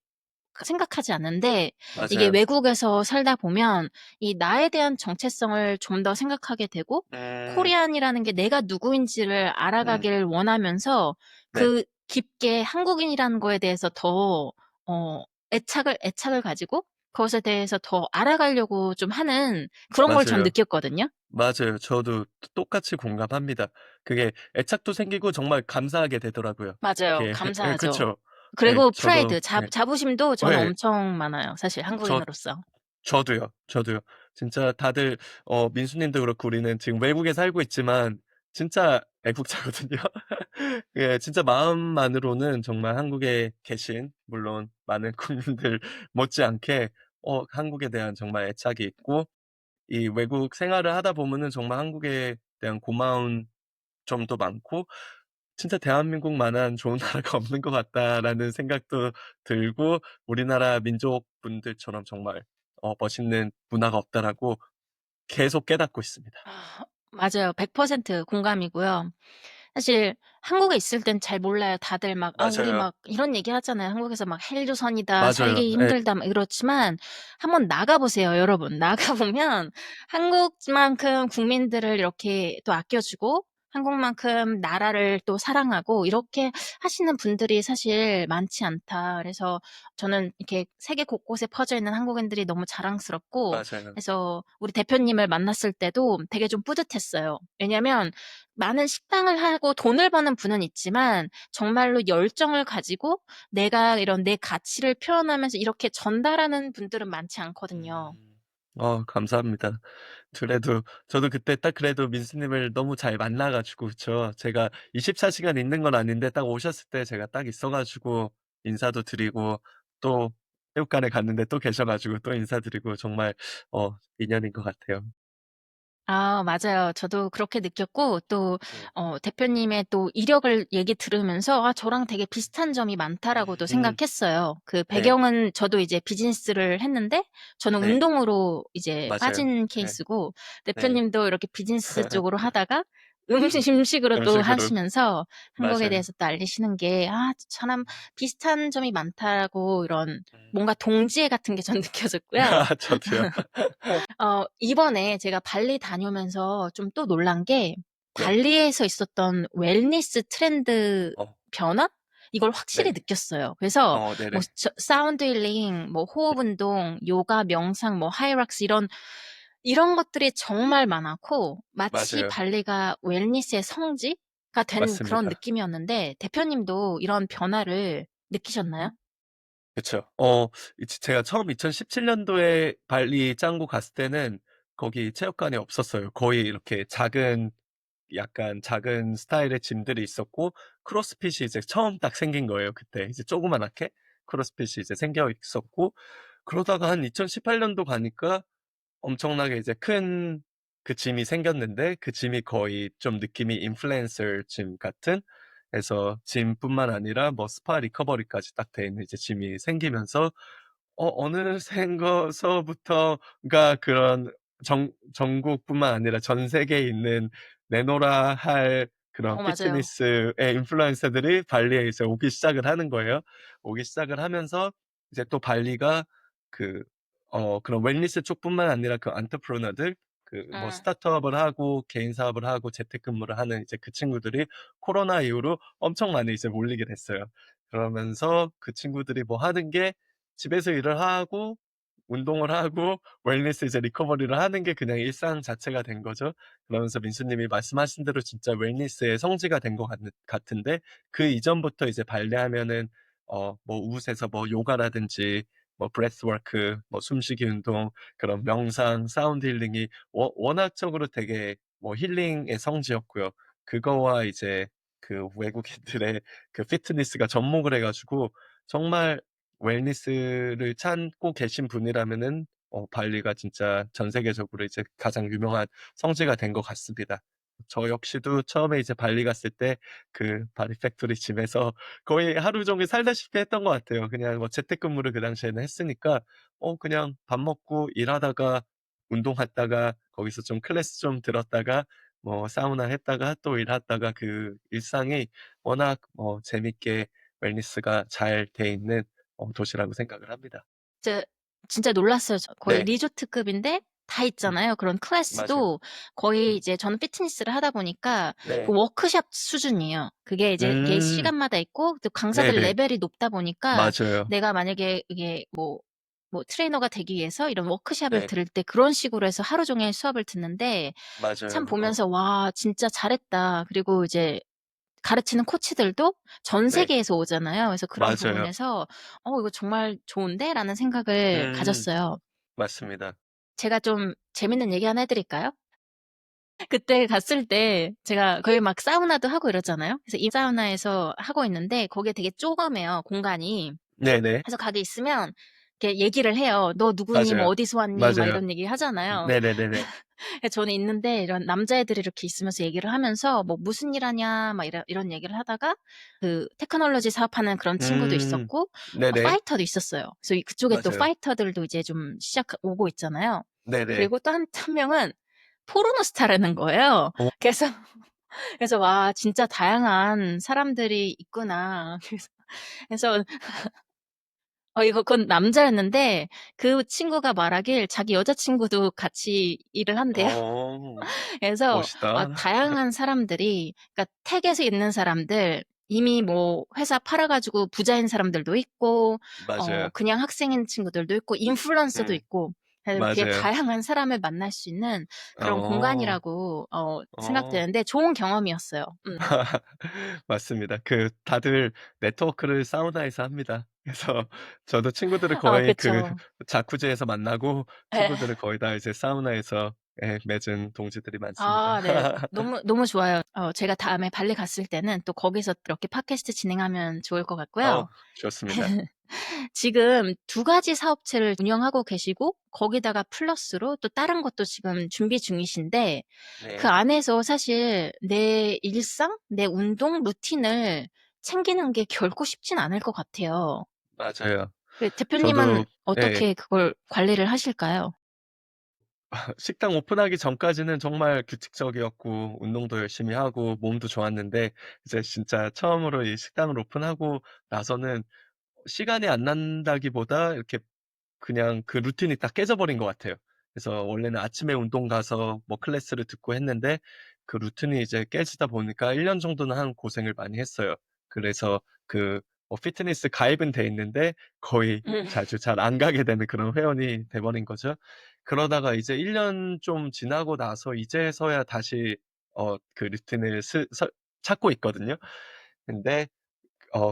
생각하지 않는데 이게 맞아요. 외국에서 살다 보면 이 나에 대한 정체성을 좀 더 생각하게 되고 음. 코리안이라는 게 내가 누구인지를 음. 알아가길 원하면서 네. 그 깊게 한국인이라는 거에 대해서 더 어 애착을 가지고 그것에 대해서 더 알아가려고 좀 하는 그런 걸 전 맞아요. 느꼈거든요. 맞아요. 저도 똑같이 공감합니다. 그게 애착도 생기고 정말 감사하게 되더라고요. 맞아요. 이렇게 예 감사하죠. 그쵸. 예 그리고 저도 프라이드 예. 자부심도 저는 예. 엄청 많아요 사실 저 한국인으로서. 저도요. 저도요. 진짜 다들 민수님도 그렇고 우리는 지금 외국에 살고 있지만 진짜 애국자거든요. 예 진짜 마음만으로는 정말 한국에 계신 물론 많은 국민들 못지않게 한국에 대한 정말 애착이 있고 이 외국 생활을 하다 보면은 정말 한국에 대한 고마운 점도 많고 '진짜 대한민국만한 좋은 나라가 없는 것 같다.'라는 생각도 들고 '우리나라 민족분들처럼 정말 멋있는 문화가 없다.'라고 계속 깨닫고 있습니다. 아 맞아요. 100% 공감이고요. 사실 한국에 있을 땐 잘 몰라요. 다들 막 우리 맞아요. 막 이런 얘기 하잖아요. 한국에서 막 "헬조선이다. 맞아요. 살기 예. 힘들다." 막 이렇지만 한번 나가 보세요, 여러분. 나가 보면 한국만큼 국민들을 이렇게 또 아껴 주고 한국만큼 나라를 또 사랑하고 이렇게 하시는 분들이 사실 많지 않다. 그래서 저는 이렇게 세계 곳곳에 퍼져 있는 한국인들이 너무 자랑스럽고 맞아요. 그래서 우리 대표님을 만났을 때도 되게 좀 뿌듯했어요. 왜냐면 많은 식당을 하고 돈을 버는 분은 있지만 정말로 열정을 가지고 내가 이런 내 가치를 표현하면서 이렇게 전달하는 분들은 많지 않거든요. 감사합니다. 그래도 저도 그때 딱 그래도 민수님을 너무 잘 만나 가지고 그쵸. 제가 24 시간 있는 건 아닌데 딱 오셨을 때 제가 딱 있어 가지고 인사도 드리고 또 체육관에 갔는데 또 계셔 가지고 또 인사드리고 정말 인연인 것 같아요. 아 맞아요. 저도 그렇게 느꼈고 또 네. 대표님의 또 이력을 얘기 들으면서 '아 저랑 되게 비슷한 점이 많다.'라고도 음. 생각했어요. 그 네. 배경은 저도 이제 비즈니스를 했는데 저는 네. 운동으로 이제 맞아요. 빠진 네. 케이스고 네. 대표님도 이렇게 비즈니스 쪽으로 하다가 음식으로 또 음식으로. 하시면서 한국에 맞아요. 대해서 또 알리시는 게 '아 참 비슷한 점이 많다.'라고 이런 음. 뭔가 동지애 같은 게 전 느껴졌고요. 저도요. 이번에 제가 발리 다녀오면서 좀 또 놀란 게 네. 발리에서 있었던 웰니스 트렌드 어 변화? 이걸 확실히 네. 느꼈어요. 그래서 뭐 네네. 사운드 힐링, 뭐 호흡 운동, 요가, 명상, 뭐 하이락스 이런 것들이 정말 많았고 마치 맞아요. 발리가 웰니스의 성지가 된 그런 맞습니다. 느낌이었는데 대표님도 이런 변화를 느끼셨나요? 그쵸. 이제 제가 처음 2017 년도에 발리 짱구 갔을 때는 거기 체육관이 없었어요. 거의 이렇게 약간 작은 스타일의 짐들이 있었고 크로스핏이 이제 처음 딱 생긴 거예요 그때. 이제 조그마하게 크로스핏이 이제 생겨 있었고 그러다가 한 2018 년도 가니까 엄청나게 이제 큰 그 짐이 생겼는데 그 짐이 거의 좀 느낌이 인플루언서 짐 같은 그래서 짐뿐만 아니라 뭐 스파 리커버리까지 딱 돼 있는 이제 짐이 생기면서 어느샌가서부터가 그런 전국뿐만 아니라 전 세계에 있는 내노라 할 그런 맞아요. 피트니스의 인플루언서들이 발리에 이제 오기 시작을 하는 거예요. 오기 시작을 하면서 이제 또 발리가 그 그런 웰니스 쪽뿐만 아니라 그 엔터프레너들 그 뭐 음. 스타트업을 하고 개인 사업을 하고 재택근무를 하는 이제 그 친구들이 코로나 이후로 엄청 많이 이제 몰리게 됐어요. 그러면서 그 친구들이 뭐 하는 게 집에서 일을 하고 운동을 하고 웰니스 이제 리커버리를 하는 게 그냥 일상 자체가 된 거죠. 그러면서 민수님이 말씀하신 대로 진짜 웰니스의 성지가 된 것 같은데 그 이전부터 이제 발레하면은 뭐 우붓에서 뭐 요가라든지 뭐 브레스 워크 뭐 숨쉬기 운동 그런 명상, 사운드 힐링이 워낙적으로 되게 뭐 힐링의 성지였고요. 그거와 이제 그 외국인들의 그 피트니스가 접목을 해 가지고 정말 웰니스를 찾고 계신 분이라면은 발리가 진짜 전 세계적으로 이제 가장 유명한 성지가 된 것 같습니다. 저 역시도 처음에 이제 발리 갔을 때 그 바리 팩토리 짐에서 거의 하루 종일 살다시피 했던 것 같아요. 그냥 뭐 재택근무를 그 당시에는 했으니까 그냥 밥 먹고 일하다가 운동했다가 거기서 좀 클래스 좀 들었다가 뭐 사우나 했다가 또 일하다가 그 일상이 워낙 재밌게 웰니스가 잘 돼 있는 도시라고 생각을 합니다. 진짜 진짜 놀랐어요. 거의 네. 리조트급인데 다 음 있잖아요. 그런 맞아요. 클래스도 거의 음 이제 저는 피트니스를 하다 보니까 그 네. 워크숍 수준이에요. 그게 이제 이게 음 시간마다 있고 또 강사들 네네. 레벨이 높다 보니까 맞아요. 내가 만약에 이게 뭐 트레이너가 되기 위해서 이런 워크숍을 네. 들을 때 그런 식으로 해서 하루 종일 수업을 듣는데 참 맞아요. 보면서 '와 진짜 잘했다.' 그리고 이제 가르치는 코치들도 전 네. 세계에서 오잖아요. 그래서 그런 맞아요. 부분에서 '이거 정말 좋은데?'라는 생각을 음 가졌어요. 맞습니다. 제가 좀 재밌는 얘기 하나 해 드릴까요? 그때 갔을 때 제가 거기 막 사우나도 하고 이러잖아요. 그래서 이 사우나에서 하고 있는데 거기에 되게 조그매요, 공간이. 네네. 그래서 가게 있으면 이렇게 얘기를 해요. "너 누구니? 뭐 맞아요. 어디서 왔니?" 막 맞아요. 이런 얘기 하잖아요. 네네네네. 예 저는 있는데 이런 남자애들이 이렇게 있으면서 얘기를 하면서 뭐 "무슨 일 하냐?" 막 이런 얘기를 하다가 그 테크놀로지 사업하는 그런 친구도 음. 있었고 네네. 파이터도 있었어요. 그래서 그쪽에 또 맞아요. 파이터들도 이제 좀 오고 있잖아요. 네네. 그리고 또 한 명은 포르노 스타라는 거예요. 어 그래서 '와 진짜 다양한 사람들이 있구나.' 그래서 그건 남자였는데 그 친구가 말하길 자기 여자친구도 같이 일을 한대요. 어 그래서 멋있다. 다양한 사람들이 그러니까 텍에서 있는 사람들 이미 뭐 회사 팔아 가지고 부자인 사람들도 있고 맞아요. 그냥 학생인 친구들도 있고 인플루언서도 음 있고 이렇게 맞아요. 다양한 사람을 만날 수 있는 그런 어. 공간이라고 어. 생각되는데 좋은 경험이었어요. 맞습니다. 다들 네트워크를 사우나에서 합니다. 그래서 저도 친구들을 아 거의 그 그쵸. 자쿠지에서 만나고 예. 친구들을 거의 다 이제 사우나에서 예 맺은 동지들이 많습니다. 아 네. 너무 좋아요. 제가 다음에 발리 갔을 때는 또 거기서 이렇게 팟캐스트 진행하면 좋을 것 어우 같고요. 좋습니다. 지금 두 가지 사업체를 운영하고 계시고 거기다가 플러스로 또 다른 것도 지금 준비 중이신데 그 네. 안에서 사실 내 일상, 내 운동 루틴을 챙기는 게 결코 쉽진 않을 것 같아요. 맞아요. 그 대표님은 저도 예. 어떻게 그걸 관리를 하실까요? 식당 오픈하기 전까지는 정말 규칙적이었고 운동도 열심히 하고 몸도 좋았는데 이제 진짜 처음으로 이 식당을 오픈하고 나서는 시간이 안 난다기보다 이렇게 그냥 그 루틴이 딱 깨져 버린 것 같아요. 그래서 원래는 아침에 운동 가서 뭐 클래스를 듣고 했는데 그 루틴이 이제 깨지다 보니까 1년 정도는 한 고생을 많이 했어요. 그래서 그 피트니스 가입은 돼 있는데 거의 음. 자주 잘 안 가게 되는 그런 회원이 돼 버린 거죠. 그러다가 이제 1년 좀 지나고 나서 이제서야 다시 그 루틴을 찾고 있거든요. 근데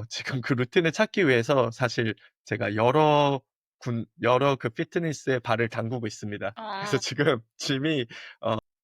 지금 그 루틴을 찾기 위해서 사실 제가 여러 그 피트니스에 발을 담그고 있습니다. 그래서 아. 지금 짐이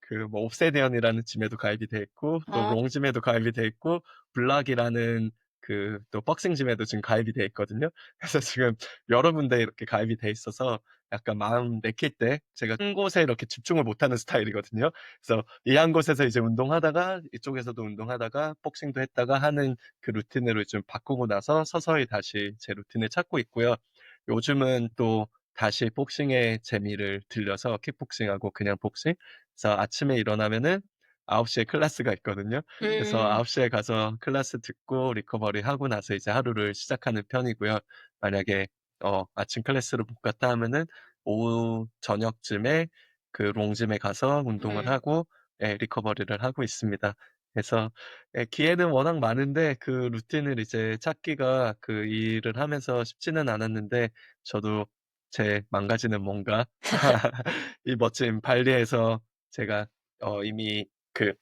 그 뭐 옵세디언이라는 짐에도 가입이 돼 있고 또 어. 롱짐에도 가입이 돼 있고 블락이라는 그 또 복싱 짐에도 지금 가입이 돼 있거든요. 그래서 지금 여러 군데 이렇게 가입이 돼 있어서 약간 마음 내킬 때 제가 한 곳에 이렇게 집중을 못하는 스타일이거든요. 그래서 이 한 곳에서 이제 운동하다가 이쪽에서도 운동하다가 복싱도 했다가 하는 그 루틴으로 좀 바꾸고 나서 서서히 다시 제 루틴을 찾고 있고요. 요즘은 또 다시 복싱의 재미를 들려서 킥복싱하고 그냥 복싱. 그래서 아침에 일어나면은 9시 시에 클래스가 있거든요. 그래서 9시 음. 시에 가서 클래스 듣고 리커버리 하고 나서 이제 하루를 시작하는 편이고요. 만약에 아침 클래스를 못 갔다 하면은 오후 저녁쯤에 그 롱짐에 가서 운동을 음. 하고 예 리커버리를 하고 있습니다. 그래서 예 기회는 워낙 많은데 그 루틴을 이제 찾기가 그 일을 하면서 쉽지는 않았는데 저도 제 망가지는 몸과 이 멋진 발리에서 제가 이미 그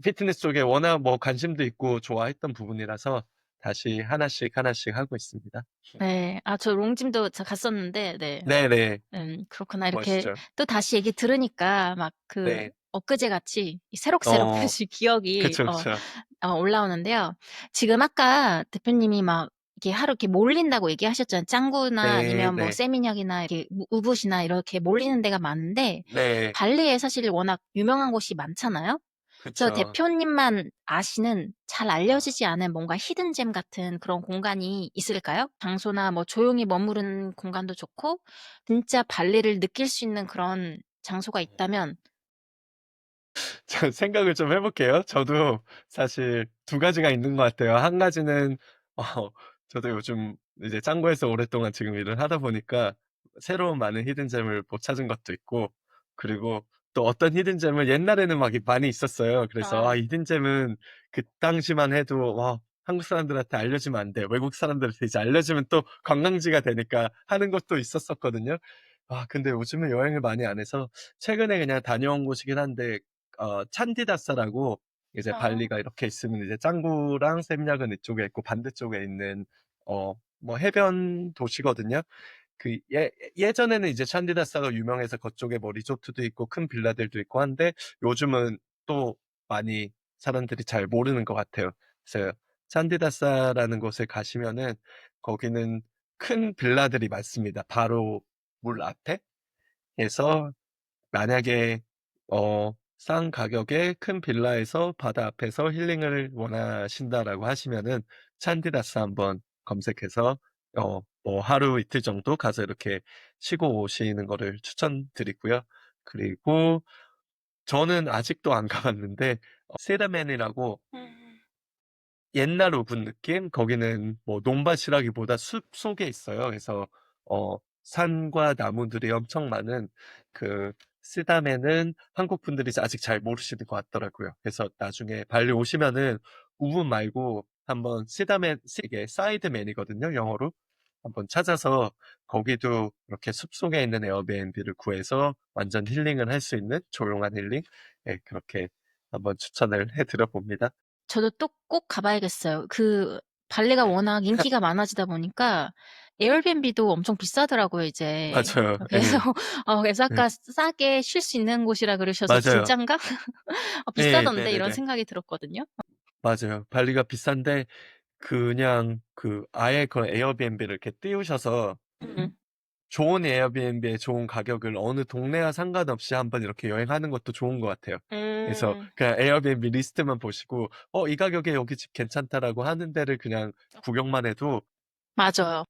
피트니스 쪽에 워낙 뭐 관심도 있고 좋아했던 부분이라서 다시 하나씩 하나씩 하고 있습니다. 네. 아 저 롱짐도 갔었는데 네. 네네. 그렇구나. 이렇게 멋있죠. 또다시 얘기 들으니까 막 네. 엊그제같이 이 새록새록 어 다시 기억이 그쵸, 그쵸. 올라오는데요. 지금 아까 대표님이 막 이렇게 하루 이렇게 몰린다고 얘기하셨잖아요. 짱구나 네 아니면 뭐 네. 세미냑이나 이렇게 우붓이나 이렇게 몰리는 데가 많은데 네. 발리에 사실 워낙 유명한 곳이 많잖아요. 그래서 그쵸. 대표님만 아시는 잘 아. 알려지지 않은 뭔가 히든잼 같은 그런 공간이 있을까요? 장소나 뭐 조용히 머무르는 공간도 좋고 진짜 발리를 느낄 수 있는 그런 장소가 있다면 저 생각을 좀 해 볼게요. 저도 사실 두 가지가 있는 것 같아요. 한 가지는 어 저도 요즘 이제 짱구에서 오랫동안 지금 일을 하다 보니까 새로운 많은 히든잼을 못 찾은 것도 있고 그리고 또 어떤 히든잼은 옛날에는 막 많이 있었어요. 그래서 아. 히든잼은 그 당시만 해도 '와 한국 사람들한테 알려주면 안 돼. 외국 사람들한테 이제 알려주면 또 관광지가 되니까.' 하는 것도 있었었거든요. 근데 요즘은 여행을 많이 안 해서 최근에 그냥 다녀온 곳이긴 한데 찬디다사라고 이제 어. 발리가 이렇게 있으면 이제 짱구랑 샘약은 이쪽에 있고 반대쪽에 있는 뭐 해변 도시거든요. 예전에는 이제 찬디다사가 유명해서 그쪽에 뭐 리조트도 있고 큰 빌라들도 있고 한데 요즘은 또 많이 사람들이 잘 모르는 것 같아요. 그래서 찬디다사라는 곳에 가시면은 거기는 큰 빌라들이 많습니다. 바로 물 앞에. 그래서 만약에 싼 가격에 큰 빌라에서 바다 앞에서 힐링을 원하신다라고 하시면은 찬디다스 한번 검색해서 뭐 하루 이틀 정도 가서 이렇게 쉬고 오시는 거를 추천드리고요. 그리고 저는 아직도 안 가 봤는데 세라멘이라고 음. 옛날 우붓 느낌? 거기는 뭐 논밭이라기보다 숲 속에 있어요. 그래서 산과 나무들이 엄청 많은 그 쓰다메는 한국 분들이 아직 잘 모르시는 것 같더라고요. 그래서 나중에 발리 오시면은 우붓 말고 한번 쓰다메 이게 사이드맨이거든요, 영어로. 한번 찾아서 거기도 이렇게 숲속에 있는 에어비앤비를 구해서 완전 힐링을 할 수 있는 조용한 힐링? 예 그렇게 한번 추천을 해 드려 봅니다. 저도 또 꼭 가 봐야겠어요. 발리가 워낙 인기가 많아지다 보니까 에어비앤비도 엄청 비싸더라고요 이제. 맞아요. 그래서 예. 그래서 예. 아까 싸게 쉴 수 있는 곳이라 그러셔서 맞아요. '진짠가? 예. 비싸던데?' 이런 네네네. 생각이 들었거든요. 맞아요. 발리가 비싼데 그냥 아예 그 에어비앤비를 이렇게 띄우셔서 음. 좋은 에어비앤비에 좋은 가격을 어느 동네와 상관없이 한번 이렇게 여행하는 것도 좋은 것 같아요. 그래서 음. 그냥 에어비앤비 리스트만 보시고 '이 가격에 여기 집 괜찮다.'라고 하는 데를 그냥 구경만 해도 맞아요.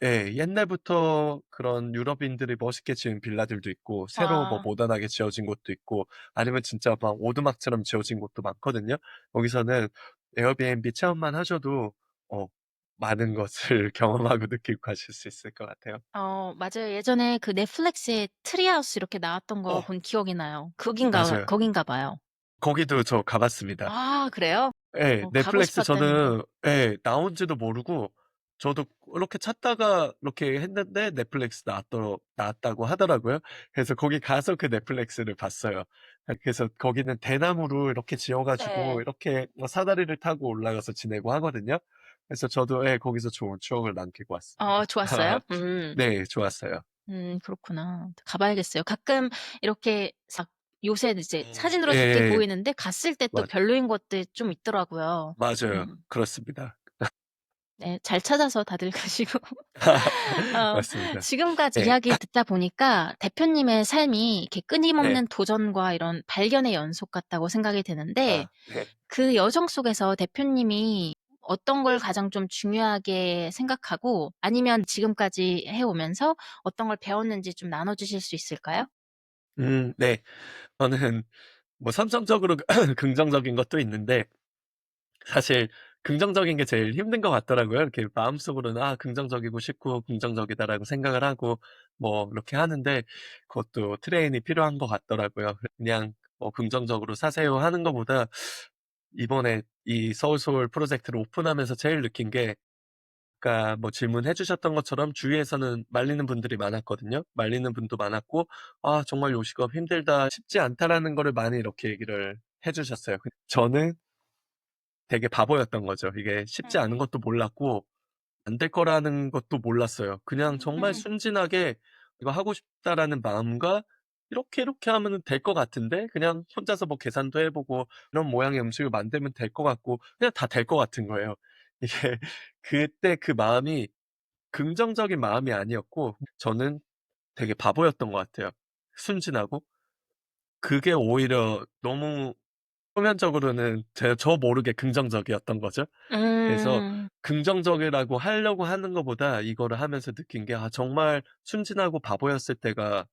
예 옛날부터 그런 유럽인들이 멋있게 지은 빌라들도 있고 새로 뭐 아. 모던하게 지어진 곳도 있고 아니면 진짜 막 오두막처럼 지어진 곳도 많거든요. 거기서는 에어비앤비 체험만 하셔도 어 많은 것을 경험하고 느끼고 가실 수 있을 것 같아요. 맞아요. 예전에 그 넷플릭스에 트리하우스 이렇게 나왔던 거 어 본 기억이 나요. 맞아요. 거긴가 봐요. 거기도 저 가 봤습니다. 아 그래요? 예. 가고 넷플릭스 싶었다는데. 저는 예 나온지도 모르고 저도 이렇게 찾다가 이렇게 했는데 넷플릭스 나왔다고 하더라고요. 그래서 거기 가서 그 넷플릭스를 봤어요. 그래서 거기는 대나무로 이렇게 지어 가지고 네. 이렇게 사다리를 타고 올라가서 지내고 하거든요. 그래서 저도 예 거기서 좋은 추억을 남기고 왔습니다. 좋았어요? 네 좋았어요. 그렇구나. 가 봐야겠어요. 가끔 이렇게 싹 요새 이제 사진으로 좋게 예예예. 보이는데 갔을 때 또 맞 별로인 것들 좀 있더라고요. 맞아요. 음. 그렇습니다. 네. 잘 찾아서 다들 가시고. 어 맞습니다. 지금까지 예. 이야기 듣다 보니까 대표님의 삶이 이렇게 네. 끊임없는 도전과 이런 발견의 연속 같다고 생각이 드는데 네. 그 여정 속에서 대표님이 어떤 걸 가장 좀 중요하게 생각하고 아니면 지금까지 해 오면서 어떤 걸 배웠는지 좀 나눠 주실 수 있을까요? 네. 저는 뭐 삼성적으로 긍정적인 것도 있는데 사실 긍정적인 게 제일 힘든 것 같더라고요. 이렇게 마음속으로는 '아 긍정적이고 싶고 긍정적이다.'라고 생각을 하고 뭐 이렇게 하는데 그것도 트레이닝이 필요한 것 같더라고요. 그냥 긍정적으로 사세요 하는 것보다 이번에 이 서울소울 프로젝트를 오픈하면서 제일 느낀 게 그러니까 뭐 질문해 주셨던 것처럼 주위에서는 말리는 분들이 많았거든요. 말리는 분도 많았고 "아 정말 요 직업 힘들다. 쉽지 않다."라는 거를 많이 이렇게 얘기를 해 주셨어요. 저는 되게 바보였던 거죠. 이게 쉽지 않은 음. 것도 몰랐고 안 될 거라는 것도 몰랐어요. 그냥 정말 음. 순진하게 '이거 하고 싶다.'라는 마음과 '이렇게, 이렇게 하면은 될 것 같은데?' 그냥 혼자서 뭐 계산도 해 보고 이런 모양의 음식을 만들면 될 것 같고 그냥 다 될 것 같은 거예요. 이게 그때 그 마음이 긍정적인 마음이 아니었고 저는 되게 바보였던 것 같아요. 순진하고. 그게 오히려 너무 표면적으로는 저 모르게 긍정적이었던 거죠. 그래서 음. 긍정적이라고 하려고 하는 것보다 이거를 하면서 느낀 게 정말 순진하고 바보였을 때가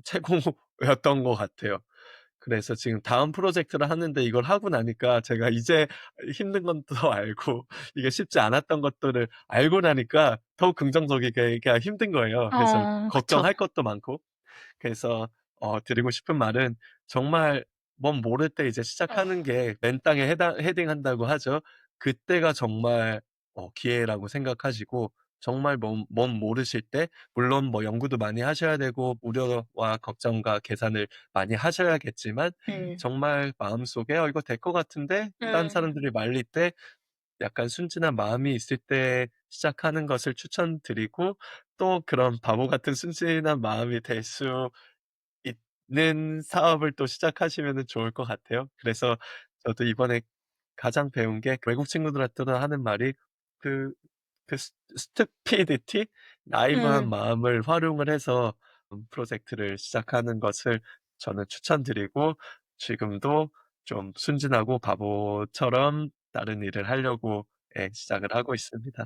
최고였던 것 같아요. 그래서 지금 다음 프로젝트를 하는데 이걸 하고 나니까 제가 이제 힘든 건 더 알고 이게 쉽지 않았던 것들을 알고 나니까 더욱 긍정적이기가 힘든 거예요. 그래서 그쵸. 걱정할 것도 많고. 그래서 드리고 싶은 말은 정말 뭔 모를 때 이제 시작하는 게 맨 땅에 해당 헤딩한다고 하죠. 그때가 정말 기회라고 생각하시고 정말 뭔 모르실 때 물론 뭐 연구도 많이 하셔야 되고 우려와 걱정과 계산을 많이 하셔야겠지만 음. 정말 마음속에 '이거 될 것 같은데?' 딴 음. 사람들이 말릴 때 약간 순진한 마음이 있을 때 시작하는 것을 추천드리고 또 그런 바보 같은 순진한 마음이 될 수 있는 사업을 또 시작하시면은 좋을 것 같아요. 그래서 저도 이번에 가장 배운 게 외국 친구들한테도 하는 말이 그 stupidity 나이브한 음. 마음을 활용을 해서 프로젝트를 시작하는 것을 저는 추천드리고 지금도 좀 순진하고 바보처럼 다른 일을 하려고 예 시작을 하고 있습니다.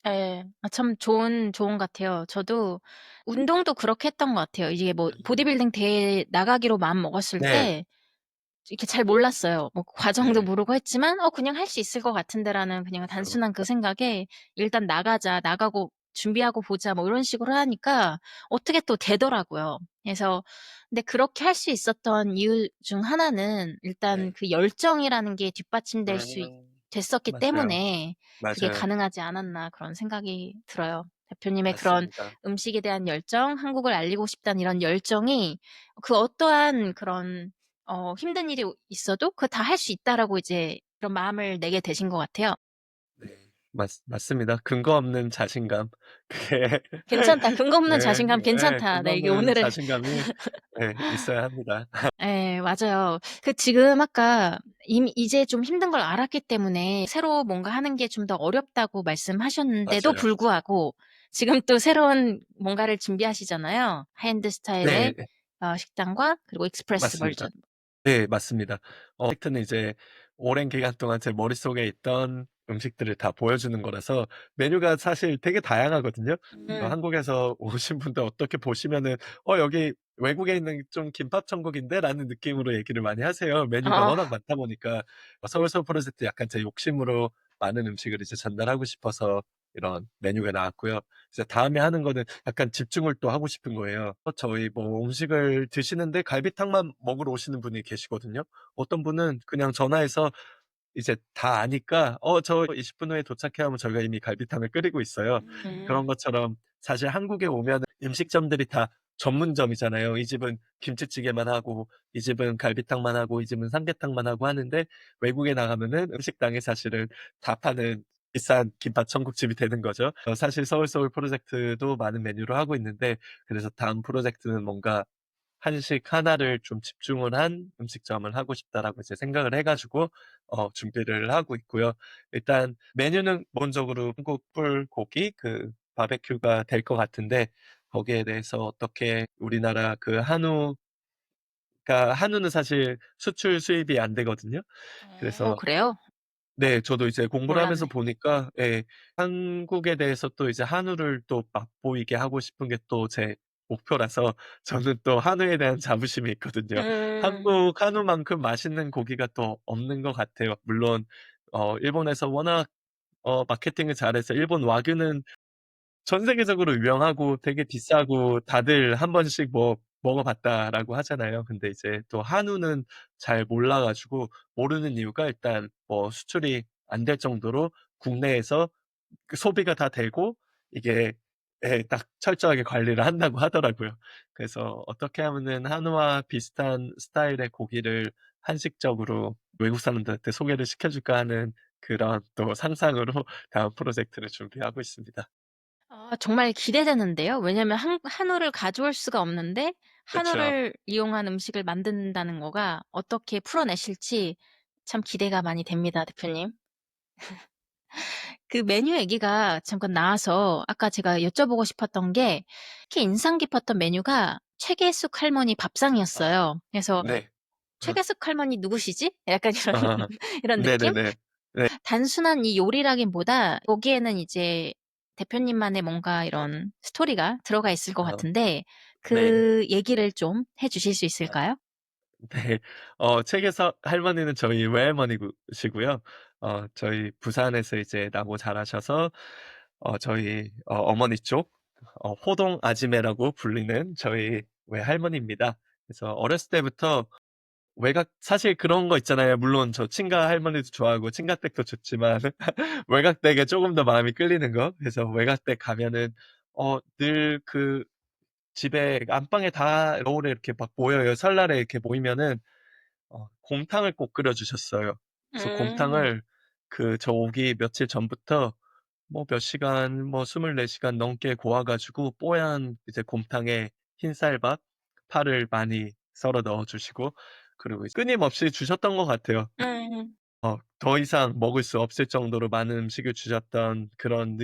예. 참 좋은 조언 같아요. 저도 운동도 그렇게 했던 것 같아요. 이게 뭐 보디빌딩 대회에 나가기로 마음 먹었을 네. 때 이렇게 잘 몰랐어요. 뭐 과정도 네. 모르고 했지만 '그냥 할 수 있을 것 같은데.'라는 그냥 그쵸. 단순한 그 생각에 '일단 나가자. 나가고 준비하고 보자.' 뭐 이런 식으로 하니까 어떻게 또 되더라고요. 그래서 근데 그렇게 할 수 있었던 이유 중 하나는 일단 네. 그 열정이라는 게 뒷받침될 수 있 음. 됐었기 맞아요. 때문에 그게 맞아요. 가능하지 않았나 그런 생각이 들어요. 대표님의 그런 맞습니다. 음식에 대한 열정, 한국을 알리고 싶다는 이런 열정이 그 어떠한 그런 힘든 일이 있어도 그거 다 할 수 있다라고 이제 그런 마음을 내게 되신 것 같아요. 네. 맞습니다. 근거 없는 자신감. 그게 괜찮다. 근거 없는 네. 자신감 예. 괜찮다. 근거 네, 이게 없는 오늘의 자신감이 예 있어야 합니다. 예, 맞아요. 지금 아까 이미 이제 좀 힘든 걸 알았기 때문에 새로 뭔가 하는 게 좀 더 어렵다고 말씀하셨는데도 맞아요. 불구하고 지금 또 새로운 뭔가를 준비하시잖아요. 하이엔드 네. 스타일의 식당과 그리고 익스프레스 맞습니다. 버전. 네, 맞습니다. 팩트는 이제 오랜 기간 동안 제 머릿속에 있던 음식들을 다 보여주는 거라서 메뉴가 사실 되게 다양하거든요. 음. 한국에서 오신 분들 어떻게 보시면은 여기 외국에 있는 좀 김밥 천국인데?'라는 느낌으로 얘기를 많이 하세요. 메뉴가 어. 워낙 많다 보니까. 서울서 프로젝트 약간 제 욕심으로 많은 음식을 이제 전달하고 싶어서 이런 메뉴가 나왔고요. 이제 다음에 하는 거는 약간 집중을 또 하고 싶은 거예요. 저희 뭐 음식을 드시는데 갈비탕만 먹으러 오시는 분이 계시거든요. 어떤 분은 그냥 전화해서 이제 다 아니까 저 20분 후에 도착해요." 하면 저희가 이미 갈비탕을 끓이고 있어요. 음. 그런 것처럼 사실 한국에 오면은 음식점들이 다 전문점이잖아요. 이 집은 김치찌개만 하고 이 집은 갈비탕만 하고 이 집은 삼계탕만 하고 하는데, 외국에 나가면은 음식당이 사실은 다 파는 비싼 김밥 천국집이 되는 거죠. 사실 서울 프로젝트도 많은 메뉴를 하고 있는데, 그래서 다음 프로젝트는 뭔가 '한식 하나를 좀 집중을 한 음식점을 하고 싶다.'라고 이제 생각을 해 가지고 준비를 하고 있고요. 일단 메뉴는 기본적으로 한국 불고기 바베큐가 될 것 같은데, 거기에 대해서 어떻게 우리나라 한우는 사실 수출 수입이 안 되거든요. 그래서 그래요? 네, 저도 이제 공부를 하면서 몰랐네. 보니까 예, 한국에 대해서 또 이제 한우를 또 맛보이게 하고 싶은 게 또 제 목표라서 저는 또 한우에 대한 자부심이 있거든요. 음. 한국 한우만큼 맛있는 고기가 또 없는 것 같아요. 물론 일본에서 워낙 마케팅을 잘해서 일본 와규는 전 세계적으로 유명하고 되게 비싸고 다들 한 번씩 뭐 "먹어 봤다."라고 하잖아요. 근데 이제 또 한우는 잘 몰라 가지고, 모르는 이유가 일단 뭐 수출이 안 될 정도로 국내에서 소비가 다 되고 이게 예, 딱 철저하게 관리를 한다고 하더라고요. 그래서 어떻게 하면은 한우와 비슷한 스타일의 고기를 한식적으로 외국 사람들한테 소개를 시켜 줄까 하는 그런 또 상상으로 다음 프로젝트를 준비하고 있습니다. 정말 기대되는데요. 왜냐면 한우를 가져올 수가 없는데 그쵸. 한우를 이용한 음식을 만든다는 거가 어떻게 풀어내실지 참 기대가 많이 됩니다, 대표님. 메뉴 얘기가 잠깐 나와서 아까 제가 여쭤보고 싶었던 게 특히 인상 깊었던 메뉴가 최계숙 할머니 아 밥상이었어요. 그래서 네. '최계숙 할머니 누구시지?' 약간 이런 아 이런 느낌? 네네네. 네. 단순한 이 요리라기보다 거기에는 이제 대표님만의 뭔가 이런 스토리가 들어가 있을 것 아 같은데 네. 그 얘기를 좀 해 주실 수 아 있을까요? 네. 책에서 할머니는 저희 외할머니 시고요. 저희 부산에서 이제 나고 자라셔서 저희 어머니 쪽 호동 아지매라고 불리는 저희 외할머니입니다. 그래서 어렸을 때부터 사실 그런 거 있잖아요. 물론 저 친가 할머니도 좋아하고 친가댁도 좋지만 외가댁에 쪼금 더 마음이 끌리는 거. 그래서 외가댁 가면은 늘 집에 안방에 다 겨울에 이렇게 막 모여요. 설날에 이렇게 모이면은 곰탕을 꼭 끓여 주셨어요. 그래서 음. 곰탕을 저 오기 며칠 전부터 뭐 몇 시간, 뭐 24 시간 넘게 고아 가지고 뽀얀 이제 곰탕에 흰쌀밥, 파를 많이 썰어 넣어 주시고, 그리고 이제 끊임없이 주셨던 것 같아요. 음. 더 이상 먹을 수 없을 정도로 많은 음식을 주셨던 그런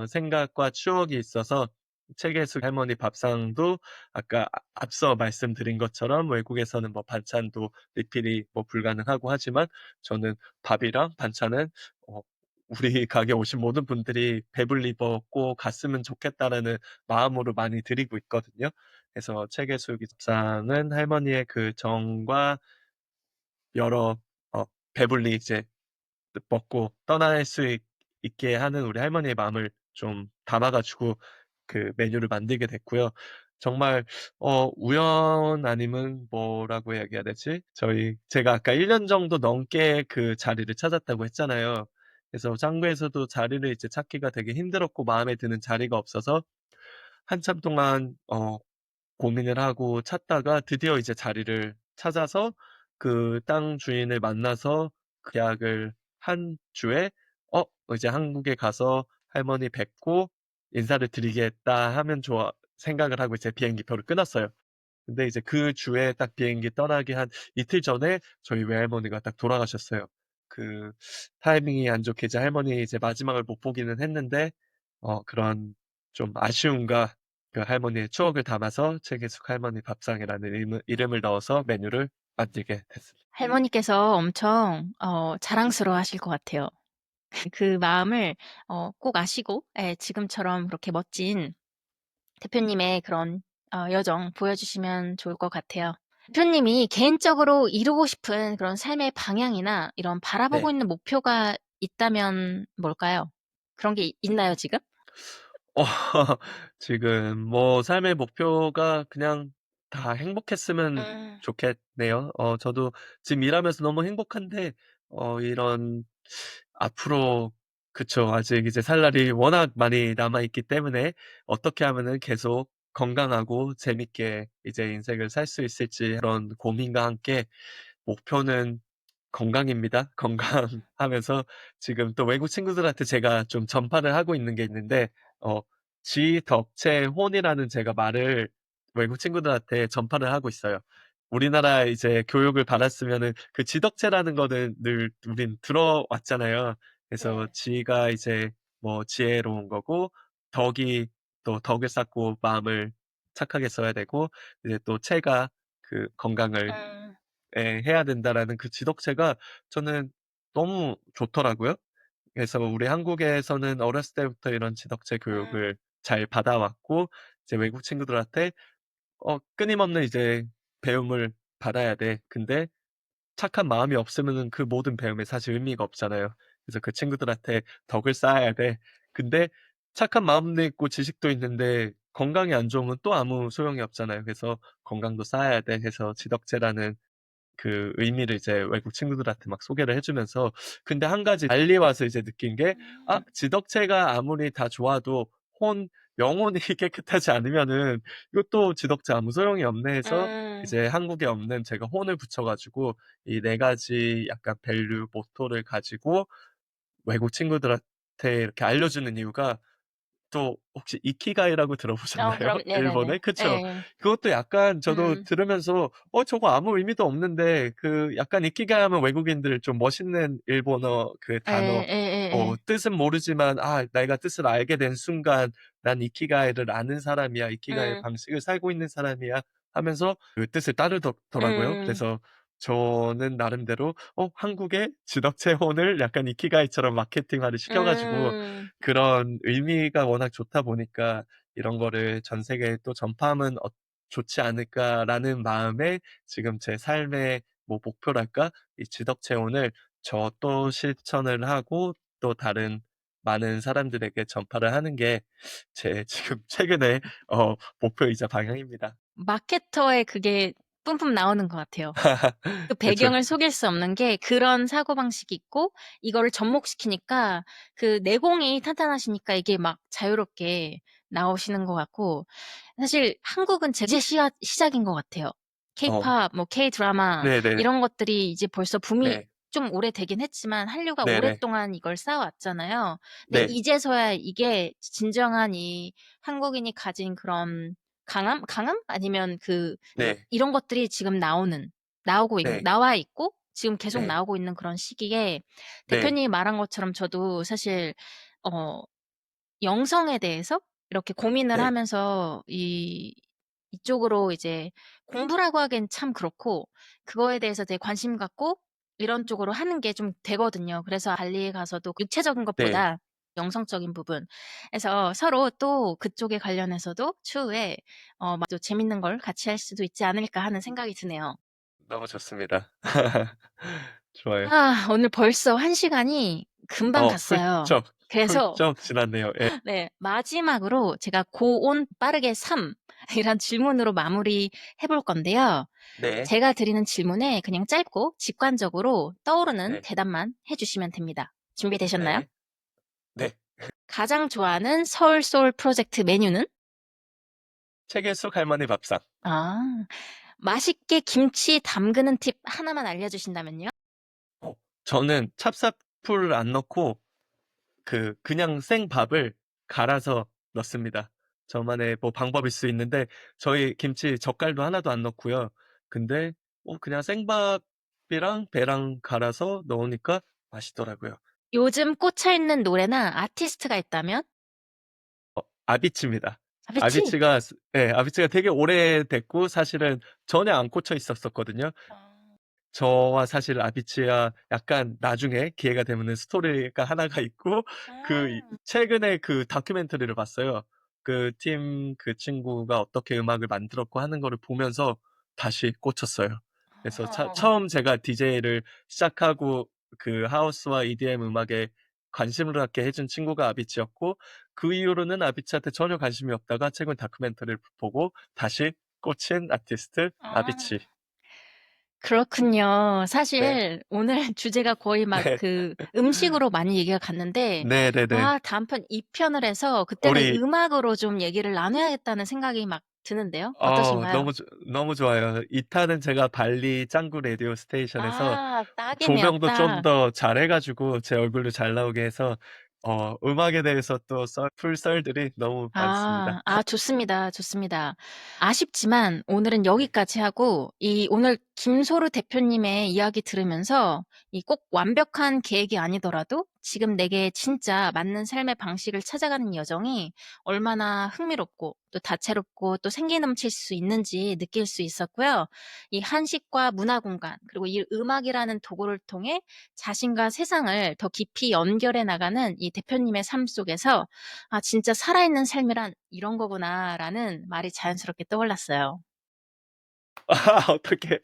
생각과 추억이 있어서, 책에서 할머니 밥상도 아까 앞서 말씀드린 것처럼 외국에서는 뭐 반찬도 리필이 뭐 불가능하고 하지만, 저는 밥이랑 반찬은 어 우리 가게 오신 모든 분들이 배불리 먹고 갔으면 좋겠다라는 마음으로 많이 드리고 있거든요. 그래서 책의 술기 밥상은 할머니의 그 정과 여러 배불리 이제 먹고 떠날 수 있게 하는 우리 할머니의 마음을 좀 담아 가지고 메뉴를 만들게 됐고요. 정말 우연 아니면 뭐라고 얘기해야 되지? 제가 아까 1년 정도 넘게 그 자리를 찾았다고 했잖아요. 그래서 짱구에서도 자리를 이제 찾기가 되게 힘들었고 마음에 드는 자리가 없어서 한참 동안 고민을 하고 찾다가 드디어 이제 자리를 찾아서 그 땅 주인을 만나서 계약을 한 주에 이제 한국에 가서 할머니 뵙고 인사를 드리겠다 하면 좋아 생각을 하고 이제 비행기표를 끊었어요. 근데 이제 그 주에 딱 비행기 떠나기 한 이틀 전에 저희 외할머니가 딱 돌아가셨어요. 그 타이밍이 안 좋게 이제 할머니 이제 마지막을 못 보기는 했는데 그런 좀 아쉬움과 그 할머니의 추억을 담아서 최계숙 할머니 밥상이라는 이름을 넣어서 메뉴를 만들게 됐습니다. 할머니께서 엄청 자랑스러워하실 것 같아요. 그 마음을 꼭 아시고 예, 지금처럼 그렇게 멋진 대표님의 그런 여정 보여주시면 좋을 것 같아요. 대표님이 개인적으로 이루고 싶은 그런 삶의 방향이나 이런 바라보고 네. 있는 목표가 있다면 뭘까요? 그런 게 있나요, 지금? 어 지금 뭐 삶의 목표가 그냥 다 행복했으면 음. 좋겠네요. 저도 지금 일하면서 너무 행복한데 이런 앞으로 그쵸. 아직 이제 살 날이 워낙 많이 남아 있기 때문에 어떻게 하면은 계속 건강하고 재밌게 이제 인생을 살 수 있을지 그런 고민과 함께 목표는 건강입니다. 건강하면서 지금 또 외국 친구들한테 제가 좀 전파를 하고 있는 게 있는데 어 지덕체혼이라는 제가 말을 외국 친구들한테 전파를 하고 있어요. 우리나라 이제 교육을 받았으면은 그 지덕체라는 거는 늘 우린 들어왔잖아요. 그래서 네. 지가 이제 뭐 지혜로운 거고 덕이 또 덕을 쌓고 마음을 착하게 써야 되고 이제 또 체가 그 건강을 음. 해야 된다라는 그 지덕체가 저는 너무 좋더라고요. 그래서 우리 한국에서는 어렸을 때부터 이런 지덕체 음. 교육을 잘 받아왔고 이제 외국 친구들한테 끊임없는 이제 배움을 받아야 돼. 근데 착한 마음이 없으면은 그 모든 배움에 사실 의미가 없잖아요. 그래서 그 친구들한테 덕을 쌓아야 돼. 근데 착한 마음도 있고 지식도 있는데 건강이 안 좋으면 또 아무 소용이 없잖아요. 그래서 건강도 쌓아야 돼 해서 지덕체라는 그 의미를 이제 외국 친구들한테 막 소개를 해 주면서 근데 한 가지 달리 와서 이제 느낀 게 음. 지덕체가 아무리 다 좋아도 혼 영혼이 깨끗하지 않으면은 이것도 지덕체 아무 소용이 없네 해서 음. 이제 한국에 없는 제가 혼을 붙여 가지고 이 네 가지 약간 밸류 모토를 가지고 외국 친구들한테 이렇게 알려주는 이유가 또 혹시 이키가이라고 들어보셨나요? 그럼 네네네. 일본에? 그쵸. 예. 그것도 약간 저도 음. 들으면서 저거 아무 의미도 없는데 그 약간 이키가이 하면 외국인들 좀 멋있는 일본어 그 단어 예예예예. 뜻은 모르지만 '아 내가 뜻을 알게 된 순간 난 이키가이를 아는 사람이야. 이키가이의 음. 방식을 살고 있는 사람이야.' 하면서 그 뜻을 더라고요. 음. 그래서 저는 나름대로 한국의 지덕체혼을 약간 이키가이처럼 마케팅화를 시켜 가지고 음. 그런 의미가 워낙 좋다 보니까 '이런 거를 전 세계에 또 전파하면 좋지 않을까.'라는 마음에 지금 제 삶의 뭐 목표랄까? 이 지덕체온을 저 또 실천을 하고 또 다른 많은 사람들에게 전파를 하는 게 제 지금 최근의 목표이자 방향입니다. 마케터의 그게 뿜뿜 나오는 것 같아요. 그 그쵸. 배경을 속일 수 없는 게 그런 사고방식이 있고 이거를 접목시키니까 그 내공이 탄탄하시니까 이게 막 자유롭게 나오시는 것 같고 사실 한국은 이제 시작인 것 같아요. 어 케이팝, 뭐 K-드라마 네네. 이런 것들이 이제 벌써 붐이 네. 좀 오래되긴 했지만 한류가 네네. 오랫동안 이걸 쌓아왔잖아요. 근데 네. 이제서야 이게 진정한 이 한국인이 가진 그런 강함? 강함? 아니면 네. 이런 것들이 지금 네. 나와 있고 지금 계속 네. 나오고 있는 그런 시기에 네. 대표님이 말한 것처럼 저도 사실 어 영성에 대해서 이렇게 고민을 네. 하면서 이쪽으로 이제 공부라고 하기엔 참 그렇고 그거에 대해서 되게 관심 갖고 이런 쪽으로 하는 게 좀 되거든요. 그래서 발리에 가서도 육체적인 네. 것보다 영성적인 부분. 그래서 서로 또 그쪽에 관련해서도 추후에 또 재밌는 걸 같이 할 수도 있지 않을까 하는 생각이 드네요. 너무 좋습니다. 좋아요. 오늘 벌써 1 시간이 금방 갔어요. 훌쩍, 그래서 훌쩍 지났네요. 예. 네. 마지막으로 제가 고온 빠르게 3 이란 질문으로 마무리해 볼 건데요. 네. 제가 드리는 질문에 그냥 짧고 직관적으로 떠오르는 네. 대답만 해 주시면 됩니다. 준비되셨나요? 네. 네. 가장 좋아하는 서울 소울 프로젝트 메뉴는? 책의 속 할머니 밥상. 아. 맛있게 김치 담그는 팁 하나만 알려 주신다면요? 저는 찹쌀풀을 안 넣고 그냥 생밥을 갈아서 넣습니다. 저만의 뭐 방법일 수 있는데 저희 김치 젓갈도 하나도 안 넣고요. 근데 그냥 생밥이랑 배랑 갈아서 넣으니까 맛있더라고요. 요즘 꽂혀 있는 노래나 아티스트가 있다면? 아비치입니다. 아비치? 아비치가 되게 오래됐고 사실은 전혀 안 꽂혀 있었었거든요. 저와 사실 아비치와 약간 나중에 기회가 되면은 스토리가 하나가 있고 최근에 그 다큐멘터리를 봤어요. 그 친구가 어떻게 음악을 만들었고 하는 거를 보면서 다시 꽂혔어요. 그래서 처음 제가 DJ를 시작하고 그 하우스와 EDM 음악에 관심을 갖게 해준 친구가 아비치였고 그 이후로는 아비치한테 전혀 관심이 없다가 최근 다큐멘터리를 보고 다시 꽂힌 아티스트 아. 아비치. 그렇군요. 네. 사실 오늘 주제가 거의 막 네. 그 음식으로 많이 얘기가 갔는데 네네네. 다음 편 2 편을 해서 그때는 우리 음악으로 좀 얘기를 나눠야겠다는 생각이 막 드는데요. 어떠신가요? 너무 좋아요. 2 탄은 제가 발리 짱구 라디오 스테이션에서 딱이네요, 조명도 좀 딱. 더 잘해 가지고 제 얼굴도 잘 나오게 해서 음악에 대해서 또 풀 썰들이 너무 많습니다. 좋습니다. 좋습니다. 아쉽지만 오늘은 여기까지 하고 오늘 김소르 대표님의 이야기 들으면서 이 꼭 완벽한 계획이 아니더라도 지금 내게 진짜 맞는 삶의 방식을 찾아가는 여정이 얼마나 흥미롭고 또 다채롭고 또 생기 넘칠 수 있는지 느낄 수 있었고요. 이 한식과 문화 공간 그리고 이 음악이라는 도구를 통해 자신과 세상을 더 깊이 연결해 나가는 이 대표님의 삶 속에서 진짜 살아있는 삶이란 이런 거구나라는 말이 자연스럽게 떠올랐어요. 어떻게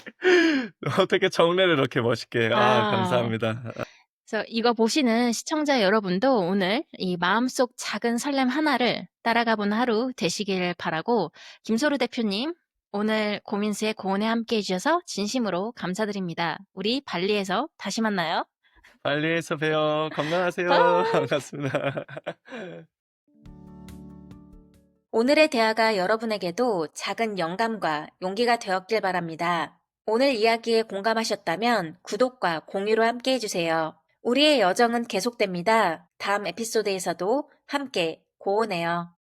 어떻게 정리를 이렇게 멋있게. 아. 감사합니다. 그래서 이거 보시는 시청자 여러분도 오늘 이 마음속 작은 설렘 하나를 따라가 보는 하루 되시길 바라고 김소루 대표님 오늘 고민수의 고온에 함께 해 주셔서 진심으로 감사드립니다. 우리 발리에서 다시 만나요. 발리에서 봬요. 건강하세요. 바이. 반갑습니다. 오늘의 대화가 여러분에게도 작은 영감과 용기가 되었길 바랍니다. 오늘 이야기에 공감하셨다면 구독과 공유로 함께 해주세요. 우리의 여정은 계속됩니다. 다음 에피소드에서도 함께 고운해요.